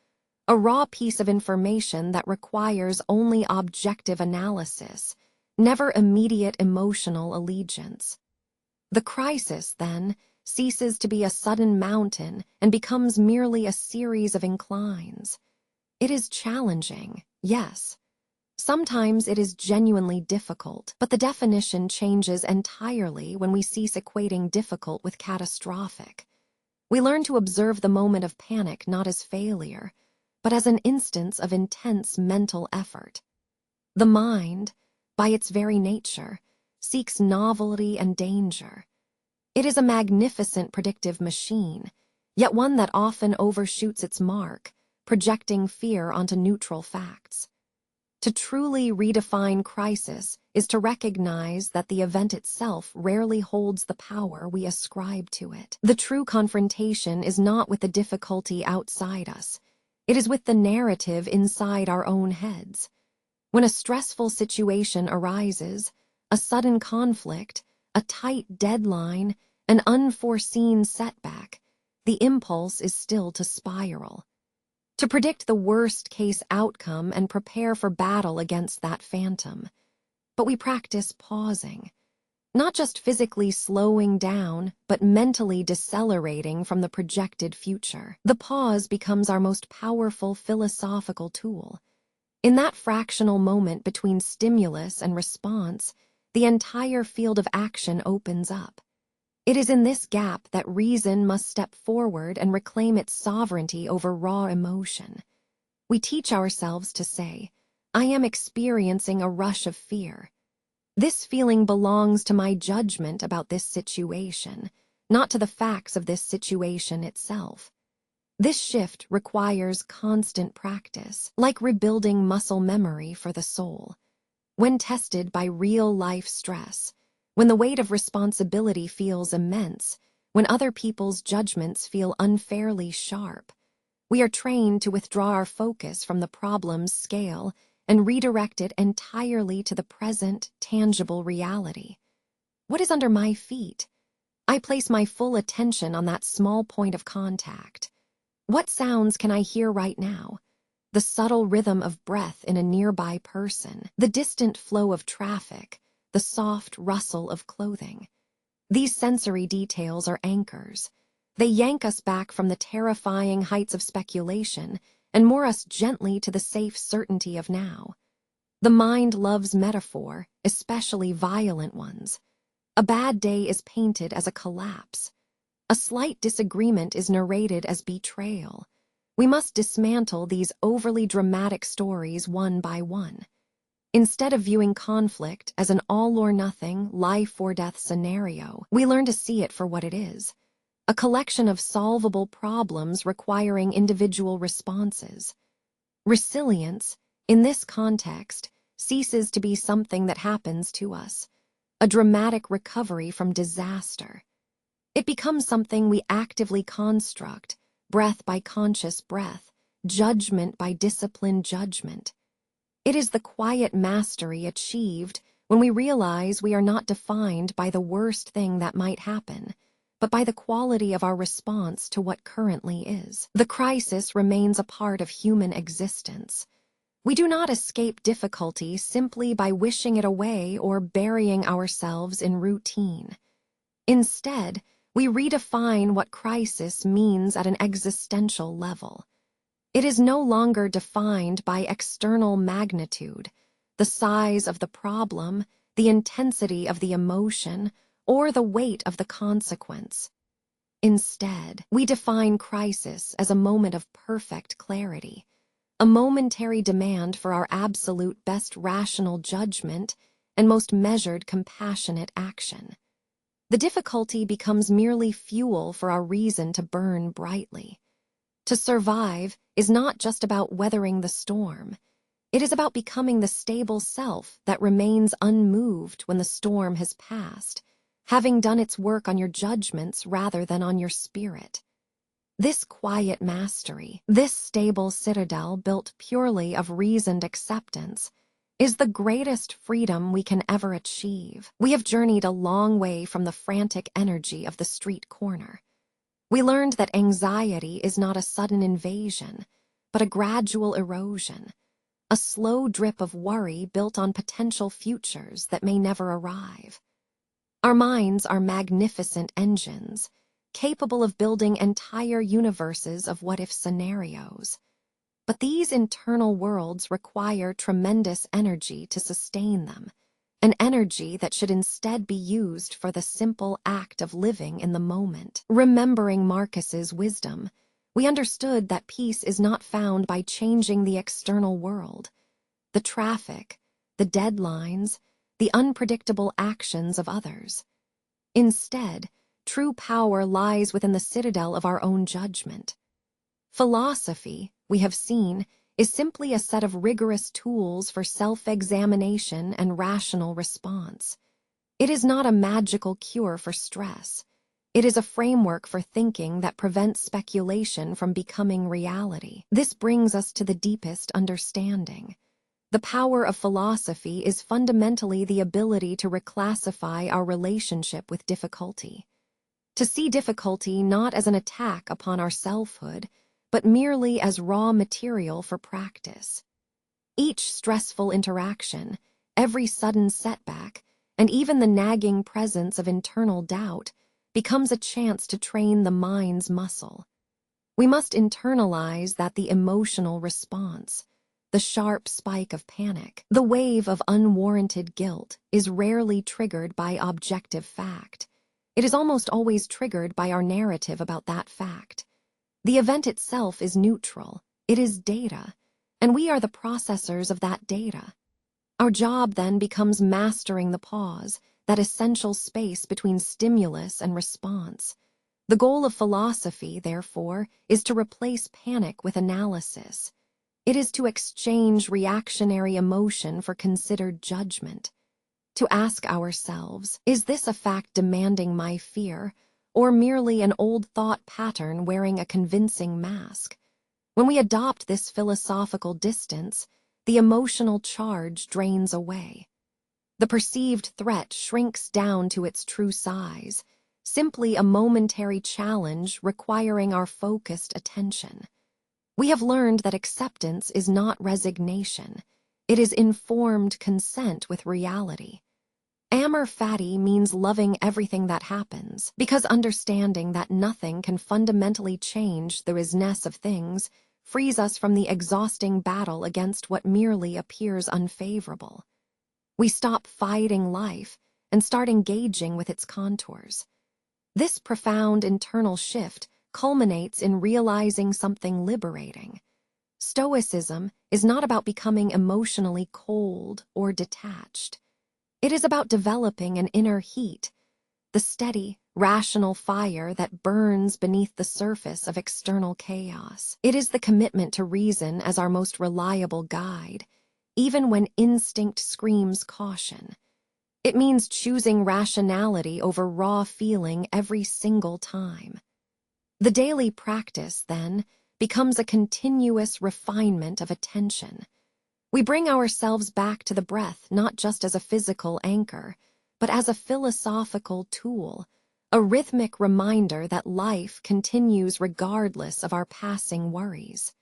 a raw piece of information that requires only objective analysis, never immediate emotional allegiance. The crisis, then, ceases to be a sudden mountain and becomes merely a series of inclines. It is challenging, yes. Sometimes it is genuinely difficult, but the definition changes entirely when we cease equating difficult with catastrophic. We learn to observe the moment of panic not as failure, but as an instance of intense mental effort. The mind, by its very nature, seeks novelty and danger. It is a magnificent predictive machine, yet one that often overshoots its mark, projecting fear onto neutral facts. To truly redefine crisis is to recognize that the event itself rarely holds the power we ascribe to it. The true confrontation is not with the difficulty outside us. It is with the narrative inside our own heads. When a stressful situation arises, a sudden conflict, a tight deadline, an unforeseen setback, the impulse is still to spiral, to predict the worst-case outcome and prepare for battle against that phantom. But we practice pausing. not just physically slowing down, but mentally decelerating from the projected future. The pause becomes our most powerful philosophical tool. In that fractional moment between stimulus and response, the entire field of action opens up. It is in this gap that reason must step forward and reclaim its sovereignty over raw emotion. We teach ourselves to say, "I am experiencing a rush of fear. This feeling belongs to my judgment about this situation, not to the facts of this situation itself." This shift requires constant practice, like rebuilding muscle memory for the soul. When tested by real-life stress, when the weight of responsibility feels immense, when other people's judgments feel unfairly sharp, we are trained to withdraw our focus from the problem's scale and redirect it entirely to the present, tangible reality. What is under my feet? I place my full attention on that small point of contact. What sounds can I hear right now? The subtle rhythm of breath in a nearby person, the distant flow of traffic, the soft rustle of clothing. These sensory details are anchors. They yank us back from the terrifying heights of speculation and moor us gently to the safe certainty of now. The mind loves metaphor, especially violent ones. A bad day is painted as a collapse. A slight disagreement is narrated as betrayal. We must dismantle these overly dramatic stories one by one. Instead of viewing conflict as an all-or-nothing, life-or-death scenario, we learn to see it for what it is. A collection of solvable problems requiring individual responses. Resilience, in this context, ceases to be something that happens to us, a dramatic recovery from disaster. It becomes something we actively construct, breath by conscious breath, judgment by disciplined judgment. It is the quiet mastery achieved when we realize we are not defined by the worst thing that might happen, but by the quality of our response to what currently is. The crisis remains a part of human existence. We do not escape difficulty simply by wishing it away or burying ourselves in routine. Instead, we redefine what crisis means at an existential level. It is no longer defined by external magnitude, the size of the problem, the intensity of the emotion, or the weight of the consequence. Instead, we define crisis as a moment of perfect clarity, a momentary demand for our absolute best rational judgment and most measured compassionate action. The difficulty becomes merely fuel for our reason to burn brightly. To survive is not just about weathering the storm. It is about becoming the stable self that remains unmoved when the storm has passed, having done its work on your judgments rather than on your spirit. This quiet mastery, this stable citadel built purely of reasoned acceptance, is the greatest freedom we can ever achieve. We have journeyed a long way from the frantic energy of the street corner. We learned that anxiety is not a sudden invasion, but a gradual erosion, a slow drip of worry built on potential futures that may never arrive. Our minds are magnificent engines, capable of building entire universes of what-if scenarios. But these internal worlds require tremendous energy to sustain them, an energy that should instead be used for the simple act of living in the moment. Remembering Marcus's wisdom, we understood that peace is not found by changing the external world, the traffic, the deadlines, the unpredictable actions of others. Instead, true power lies within the citadel of our own judgment. Philosophy, we have seen, is simply a set of rigorous tools for self-examination and rational response. It is not a magical cure for stress. It is a framework for thinking that prevents speculation from becoming reality. This brings us to the deepest understanding. The power of philosophy is fundamentally the ability to reclassify our relationship with difficulty. To see difficulty not as an attack upon our selfhood, but merely as raw material for practice. Each stressful interaction, every sudden setback, and even the nagging presence of internal doubt becomes a chance to train the mind's muscle. We must internalize that the emotional response, the sharp spike of panic, the wave of unwarranted guilt, is rarely triggered by objective fact. It is almost always triggered by our narrative about that fact. The event itself is neutral. It is data, and we are the processors of that data. Our job then becomes mastering the pause, that essential space between stimulus and response. The goal of philosophy, therefore, is to replace panic with analysis. It is to exchange reactionary emotion for considered judgment. To ask ourselves, is this a fact demanding my fear, or merely an old thought pattern wearing a convincing mask? When we adopt this philosophical distance, the emotional charge drains away. The perceived threat shrinks down to its true size, simply a momentary challenge requiring our focused attention. We have learned that acceptance is not resignation. It is informed consent with reality. Amor Fati means loving everything that happens, because understanding that nothing can fundamentally change the isness of things frees us from the exhausting battle against what merely appears unfavorable. We stop fighting life and start engaging with its contours. This profound internal shift culminates in realizing something liberating. Stoicism is not about becoming emotionally cold or detached. It is about developing an inner heat, the steady, rational fire that burns beneath the surface of external chaos. It is the commitment to reason as our most reliable guide, even when instinct screams caution. It means choosing rationality over raw feeling every single time. The daily practice, then, becomes a continuous refinement of attention. We bring ourselves back to the breath not just as a physical anchor, but as a philosophical tool, a rhythmic reminder that life continues regardless of our passing worries.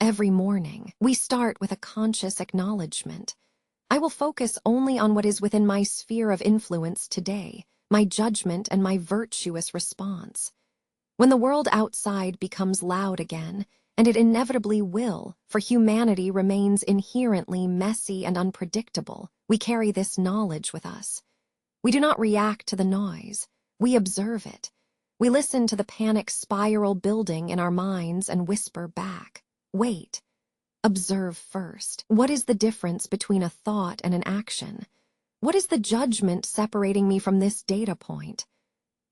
Every morning, we start with a conscious acknowledgement. I will focus only on what is within my sphere of influence today, my judgment and my virtuous response. When the world outside becomes loud again, and it inevitably will, for humanity remains inherently messy and unpredictable, we carry this knowledge with us. We do not react to the noise. We observe it. We listen to the panic spiral building in our minds and whisper back, wait. Observe first. What is the difference between a thought and an action? What is the judgment separating me from this data point?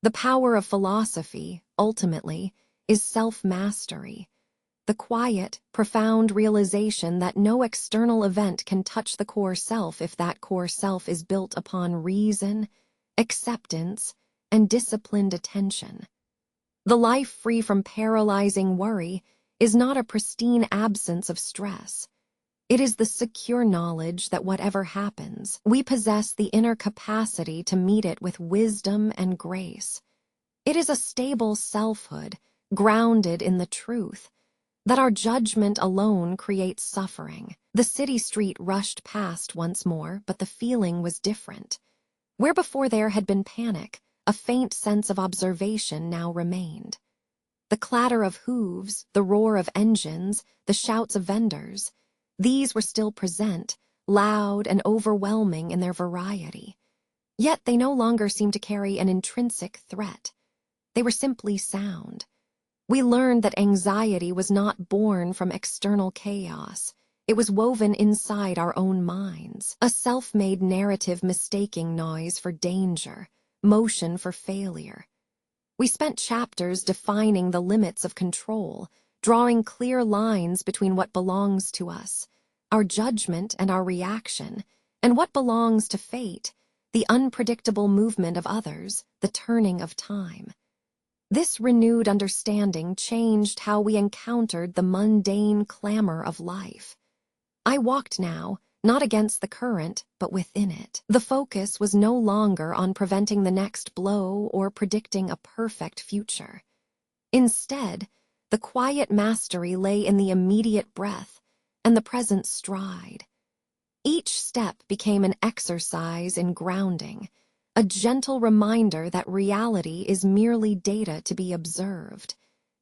The power of philosophy, ultimately, is self-mastery. The quiet, profound realization that no external event can touch the core self if that core self is built upon reason, acceptance, and disciplined attention. The life free from paralyzing worry is not a pristine absence of stress. It is the secure knowledge that whatever happens, we possess the inner capacity to meet it with wisdom and grace. It is a stable selfhood, grounded in the truth, that our judgment alone creates suffering. The city street rushed past once more, but the feeling was different. Where before there had been panic, a faint sense of observation now remained. The clatter of hooves, the roar of engines, the shouts of vendors, these were still present, loud and overwhelming in their variety. Yet they no longer seemed to carry an intrinsic threat. They were simply sound. We learned that anxiety was not born from external chaos. It was woven inside our own minds, a self-made narrative mistaking noise for danger, motion for failure. We spent chapters defining the limits of control, drawing clear lines between what belongs to us, our judgment and our reaction, and what belongs to fate, the unpredictable movement of others, the turning of time. This renewed understanding changed how we encountered the mundane clamor of life. I walked now, not against the current, but within it. The focus was no longer on preventing the next blow or predicting a perfect future. Instead, the quiet mastery lay in the immediate breath and the present stride. Each step became an exercise in grounding, a gentle reminder that reality is merely data to be observed,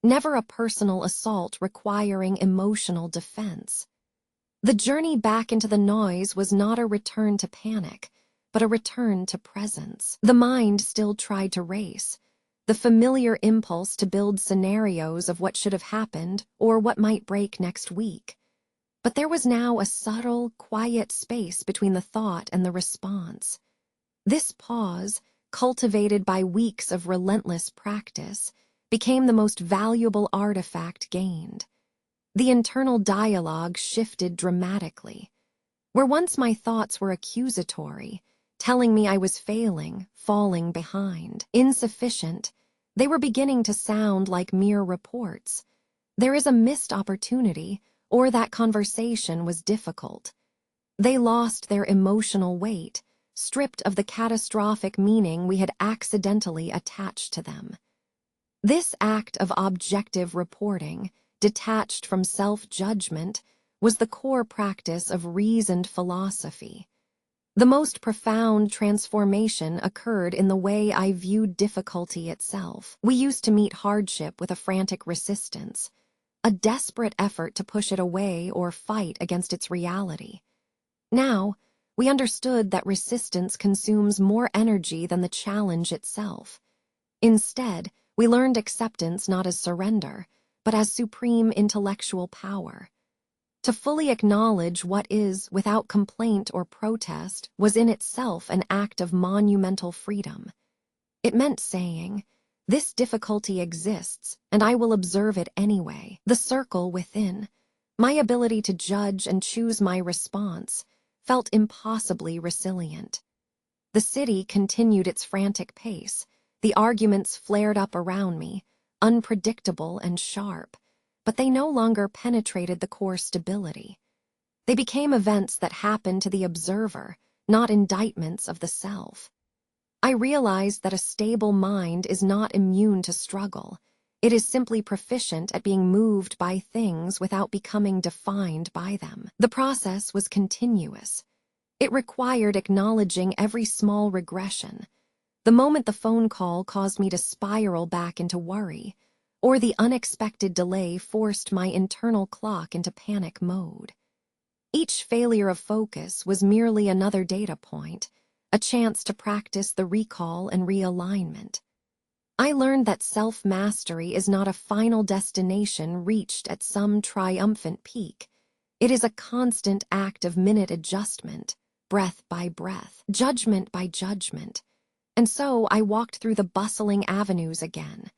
never a personal assault requiring emotional defense. The journey back into the noise was not a return to panic, but a return to presence. The mind still tried to race, the familiar impulse to build scenarios of what should have happened or what might break next week. But there was now a subtle, quiet space between the thought and the response. This pause, cultivated by weeks of relentless practice, became the most valuable artifact gained. The internal dialogue shifted dramatically. Where once my thoughts were accusatory, telling me I was failing, falling behind, insufficient, they were beginning to sound like mere reports. There is a missed opportunity, or that conversation was difficult. They lost their emotional weight, stripped of the catastrophic meaning we had accidentally attached to them. This act of objective reporting, detached from self-judgment, was the core practice of reasoned philosophy. The most profound transformation occurred in the way I viewed difficulty itself. We used to meet hardship with a frantic resistance, a desperate effort to push it away or fight against its reality. Now, we understood that resistance consumes more energy than the challenge itself. Instead, we learned acceptance not as surrender, but as supreme intellectual power. To fully acknowledge what is without complaint or protest was in itself an act of monumental freedom. It meant saying, "This difficulty exists, and I will observe it anyway." The circle within, my ability to judge and choose my response, felt impossibly resilient. The city continued its frantic pace. The arguments flared up around me, unpredictable and sharp, but they no longer penetrated the core stability. They became events that happened to the observer, not indictments of the self. I realized that a stable mind is not immune to struggle. It is simply proficient at being moved by things without becoming defined by them. The process was continuous. It required acknowledging every small regression. The moment the phone call caused me to spiral back into worry, or the unexpected delay forced my internal clock into panic mode. Each failure of focus was merely another data point, a chance to practice the recall and realignment. I learned that self-mastery is not a final destination reached at some triumphant peak. It is a constant act of minute adjustment, breath by breath, judgment by judgment. And so I walked through the bustling avenues again.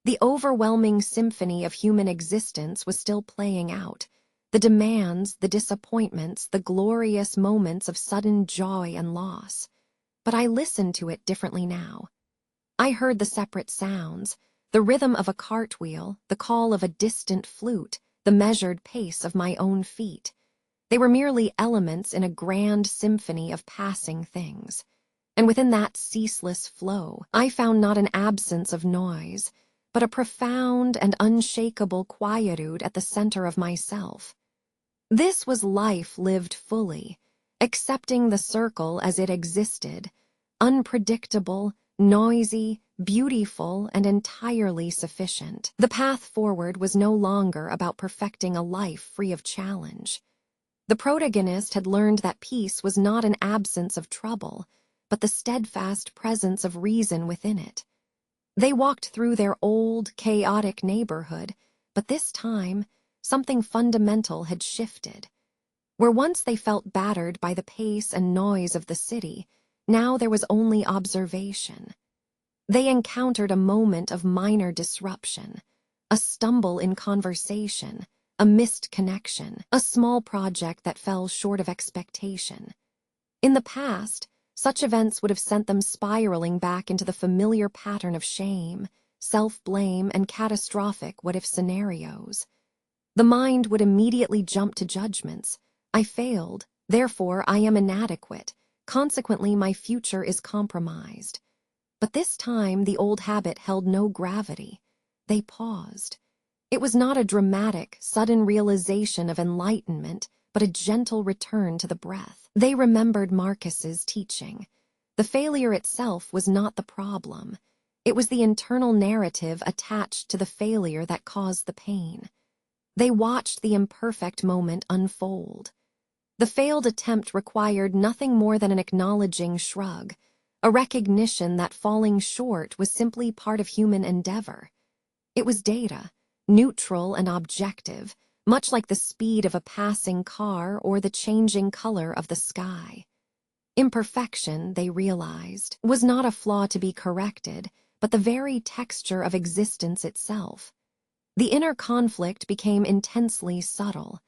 The overwhelming symphony of human existence was still playing out. The demands, the disappointments, the glorious moments of sudden joy and loss. But I listened to it differently now. I heard the separate sounds, the rhythm of a cartwheel, the call of a distant flute, the measured pace of my own feet. They were merely elements in a grand symphony of passing things. And within that ceaseless flow, I found not an absence of noise, but a profound and unshakable quietude at the center of myself. This was life lived fully, accepting the circle as it existed, unpredictable, noisy, beautiful, and entirely sufficient. The path forward was no longer about perfecting a life free of challenge. The protagonist had learned that peace was not an absence of trouble, but the steadfast presence of reason within it. They walked through their old, chaotic neighborhood, but this time, something fundamental had shifted. Where once they felt battered by the pace and noise of the city, now there was only observation. They encountered a moment of minor disruption, a stumble in conversation, a missed connection, a small project that fell short of expectation. In the past, such events would have sent them spiraling back into the familiar pattern of shame, self-blame, and catastrophic what-if scenarios. The mind would immediately jump to judgments. I failed, therefore I am inadequate, consequently my future is compromised. But this time the old habit held no gravity. They paused. It was not a dramatic, sudden realization of enlightenment, but a gentle return to the breath. They remembered Marcus's teaching. The failure itself was not the problem. It was the internal narrative attached to the failure that caused the pain. They watched the imperfect moment unfold. The failed attempt required nothing more than an acknowledging shrug, a recognition that falling short was simply part of human endeavor. It was data, neutral and objective, much like the speed of a passing car or the changing color of the sky. Imperfection, they realized, was not a flaw to be corrected, but the very texture of existence itself. The inner conflict became intensely subtle.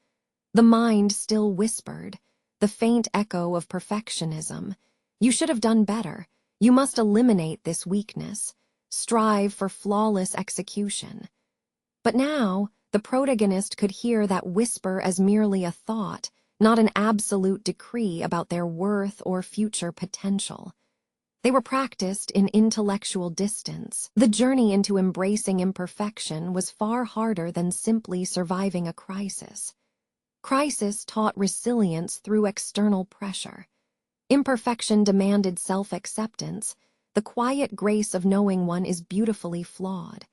The mind still whispered, the faint echo of perfectionism. You should have done better. You must eliminate this weakness. Strive for flawless execution. But now, the protagonist could hear that whisper as merely a thought, not an absolute decree about their worth or future potential. They were practiced in intellectual distance. The journey into embracing imperfection was far harder than simply surviving a crisis. Crisis taught resilience through external pressure. Imperfection demanded self-acceptance. The quiet grace of knowing one is beautifully flawed.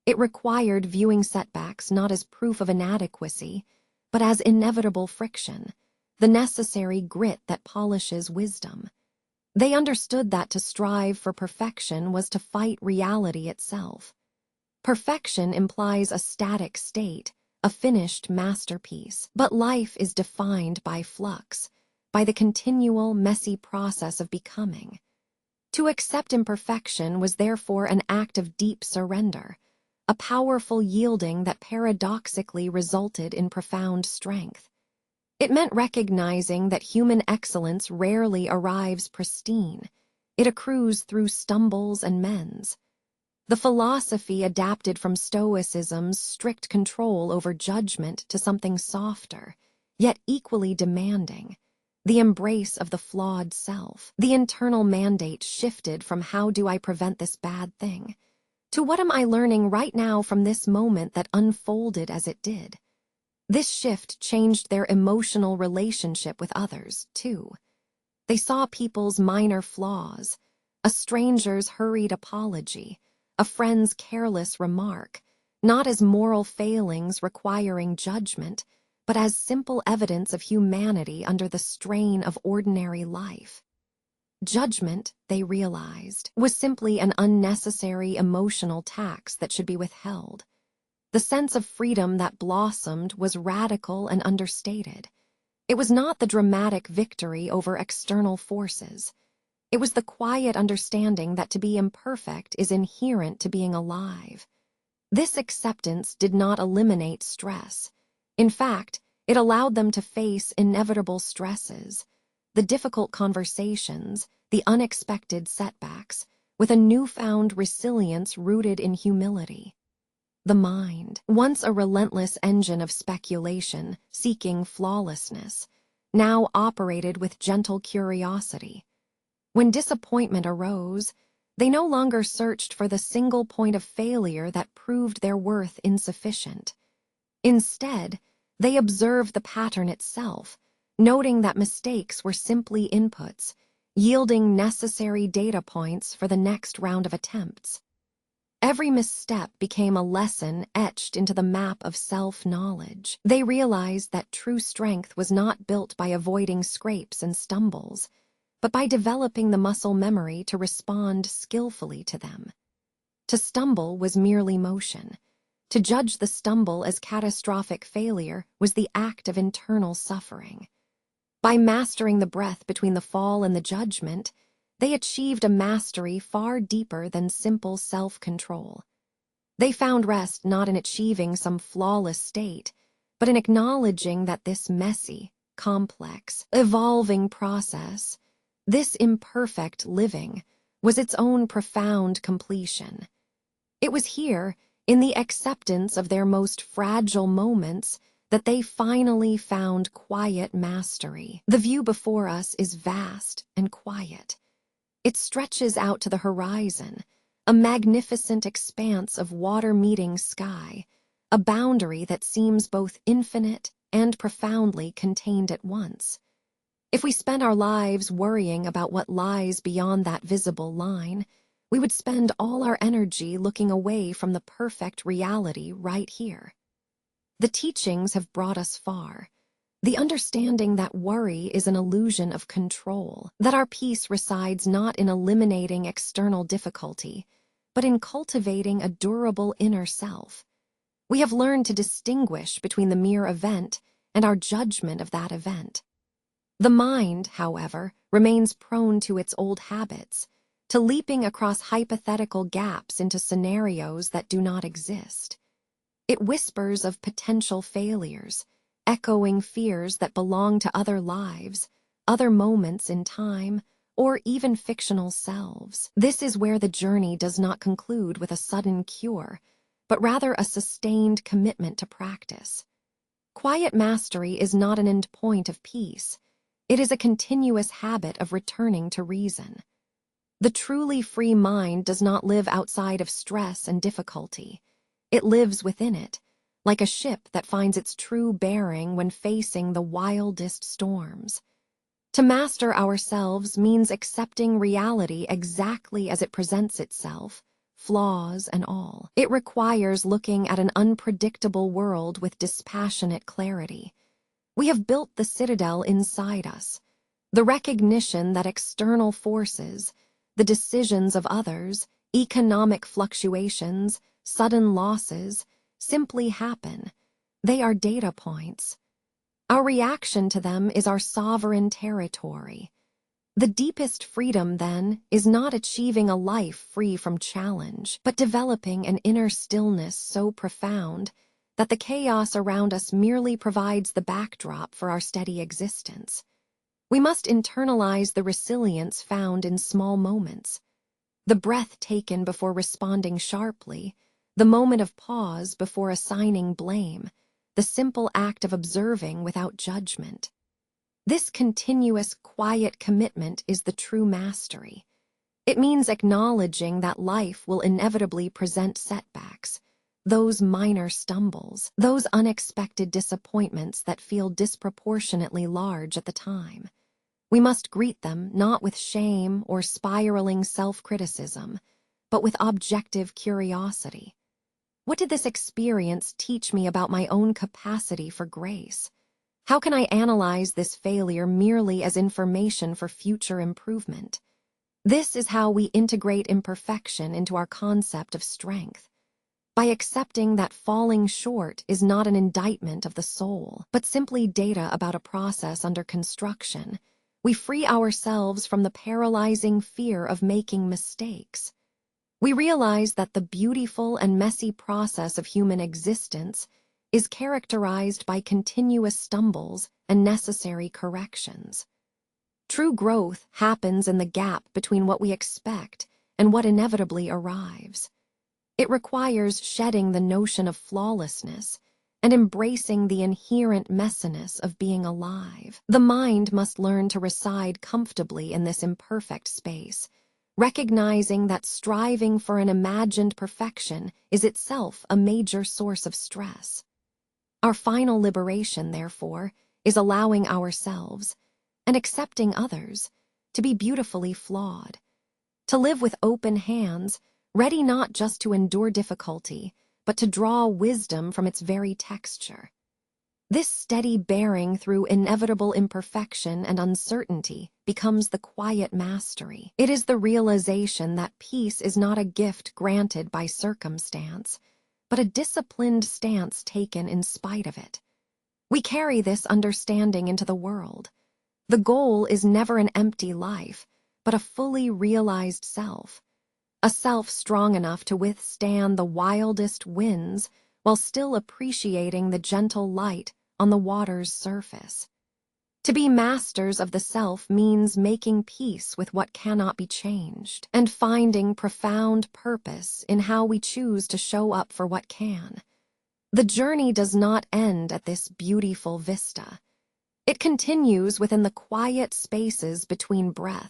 It required viewing setbacks not as proof of inadequacy, but as inevitable friction, the necessary grit that polishes wisdom. They understood that to strive for perfection was to fight reality itself. Perfection implies a static state, a finished masterpiece, but life is defined by flux, by the continual, messy process of becoming. To accept imperfection was therefore an act of deep surrender, a powerful yielding that paradoxically resulted in profound strength. It meant recognizing that human excellence rarely arrives pristine. It accrues through stumbles and mends. The philosophy adapted from Stoicism's strict control over judgment to something softer, yet equally demanding, the embrace of the flawed self. The internal mandate shifted from how do I prevent this bad thing, to what am I learning right now from this moment that unfolded as it did. This shift changed their emotional relationship with others, too. They saw people's minor flaws, a stranger's hurried apology, a friend's careless remark, not as moral failings requiring judgment, but as simple evidence of humanity under the strain of ordinary life. Judgment, they realized, was simply an unnecessary emotional tax that should be withheld. The sense of freedom that blossomed was radical and understated. It was not the dramatic victory over external forces. It was the quiet understanding that to be imperfect is inherent to being alive. This acceptance did not eliminate stress. In fact, it allowed them to face inevitable stresses, the difficult conversations, the unexpected setbacks, with a newfound resilience rooted in humility. The mind, once a relentless engine of speculation, seeking flawlessness, now operated with gentle curiosity. When disappointment arose, they no longer searched for the single point of failure that proved their worth insufficient. Instead, they observed the pattern itself, noting that mistakes were simply inputs, yielding necessary data points for the next round of attempts. Every misstep became a lesson etched into the map of self-knowledge. They realized that true strength was not built by avoiding scrapes and stumbles, but by developing the muscle memory to respond skillfully to them. To stumble was merely motion. To judge the stumble as catastrophic failure was the act of internal suffering. By mastering the breath between the fall and the judgment, they achieved a mastery far deeper than simple self-control. They found rest not in achieving some flawless state, but in acknowledging that this messy, complex, evolving process, this imperfect living, was its own profound completion. It was here, in the acceptance of their most fragile moments, that they finally found quiet mastery. The view before us is vast and quiet. It stretches out to the horizon, a magnificent expanse of water-meeting sky, a boundary that seems both infinite and profoundly contained at once. If we spent our lives worrying about what lies beyond that visible line, we would spend all our energy looking away from the perfect reality right here. The teachings have brought us far. The understanding that worry is an illusion of control, that our peace resides not in eliminating external difficulty, but in cultivating a durable inner self. We have learned to distinguish between the mere event and our judgment of that event. The mind, however, remains prone to its old habits, to leaping across hypothetical gaps into scenarios that do not exist. It whispers of potential failures, echoing fears that belong to other lives, other moments in time, or even fictional selves. This is where the journey does not conclude with a sudden cure, but rather a sustained commitment to practice. Quiet mastery is not an end point of peace. It is a continuous habit of returning to reason. The truly free mind does not live outside of stress and difficulty. It lives within it, like a ship that finds its true bearing when facing the wildest storms. To master ourselves means accepting reality exactly as it presents itself, flaws and all. It requires looking at an unpredictable world with dispassionate clarity. We have built the citadel inside us, the recognition that external forces, the decisions of others, economic fluctuations, sudden losses, simply happen. They are data points. Our reaction to them is our sovereign territory. The deepest freedom, then, is not achieving a life free from challenge, but developing an inner stillness so profound that the chaos around us merely provides the backdrop for our steady existence. We must internalize the resilience found in small moments, the breath taken before responding sharply, the moment of pause before assigning blame, the simple act of observing without judgment. This continuous, quiet commitment is the true mastery. It means acknowledging that life will inevitably present setbacks, those minor stumbles, those unexpected disappointments that feel disproportionately large at the time. We must greet them not with shame or spiraling self-criticism, but with objective curiosity. What did this experience teach me about my own capacity for grace? How can I analyze this failure merely as information for future improvement? This is how we integrate imperfection into our concept of strength. By accepting that falling short is not an indictment of the soul, but simply data about a process under construction, we free ourselves from the paralyzing fear of making mistakes. We realize that the beautiful and messy process of human existence is characterized by continuous stumbles and necessary corrections. True growth happens in the gap between what we expect and what inevitably arrives. It requires shedding the notion of flawlessness and embracing the inherent messiness of being alive. The mind must learn to reside comfortably in this imperfect space, recognizing that striving for an imagined perfection is itself a major source of stress. Our final liberation, therefore, is allowing ourselves, and accepting others, to be beautifully flawed, to live with open hands, ready not just to endure difficulty, but to draw wisdom from its very texture. This steady bearing through inevitable imperfection and uncertainty becomes the quiet mastery. It is the realization that peace is not a gift granted by circumstance, but a disciplined stance taken in spite of it. We carry this understanding into the world. The goal is never an empty life, but a fully realized self. A self strong enough to withstand the wildest winds while still appreciating the gentle light on the water's surface. To be masters of the self means making peace with what cannot be changed, and finding profound purpose in how we choose to show up for what can. The journey does not end at this beautiful vista. It continues within the quiet spaces between breaths.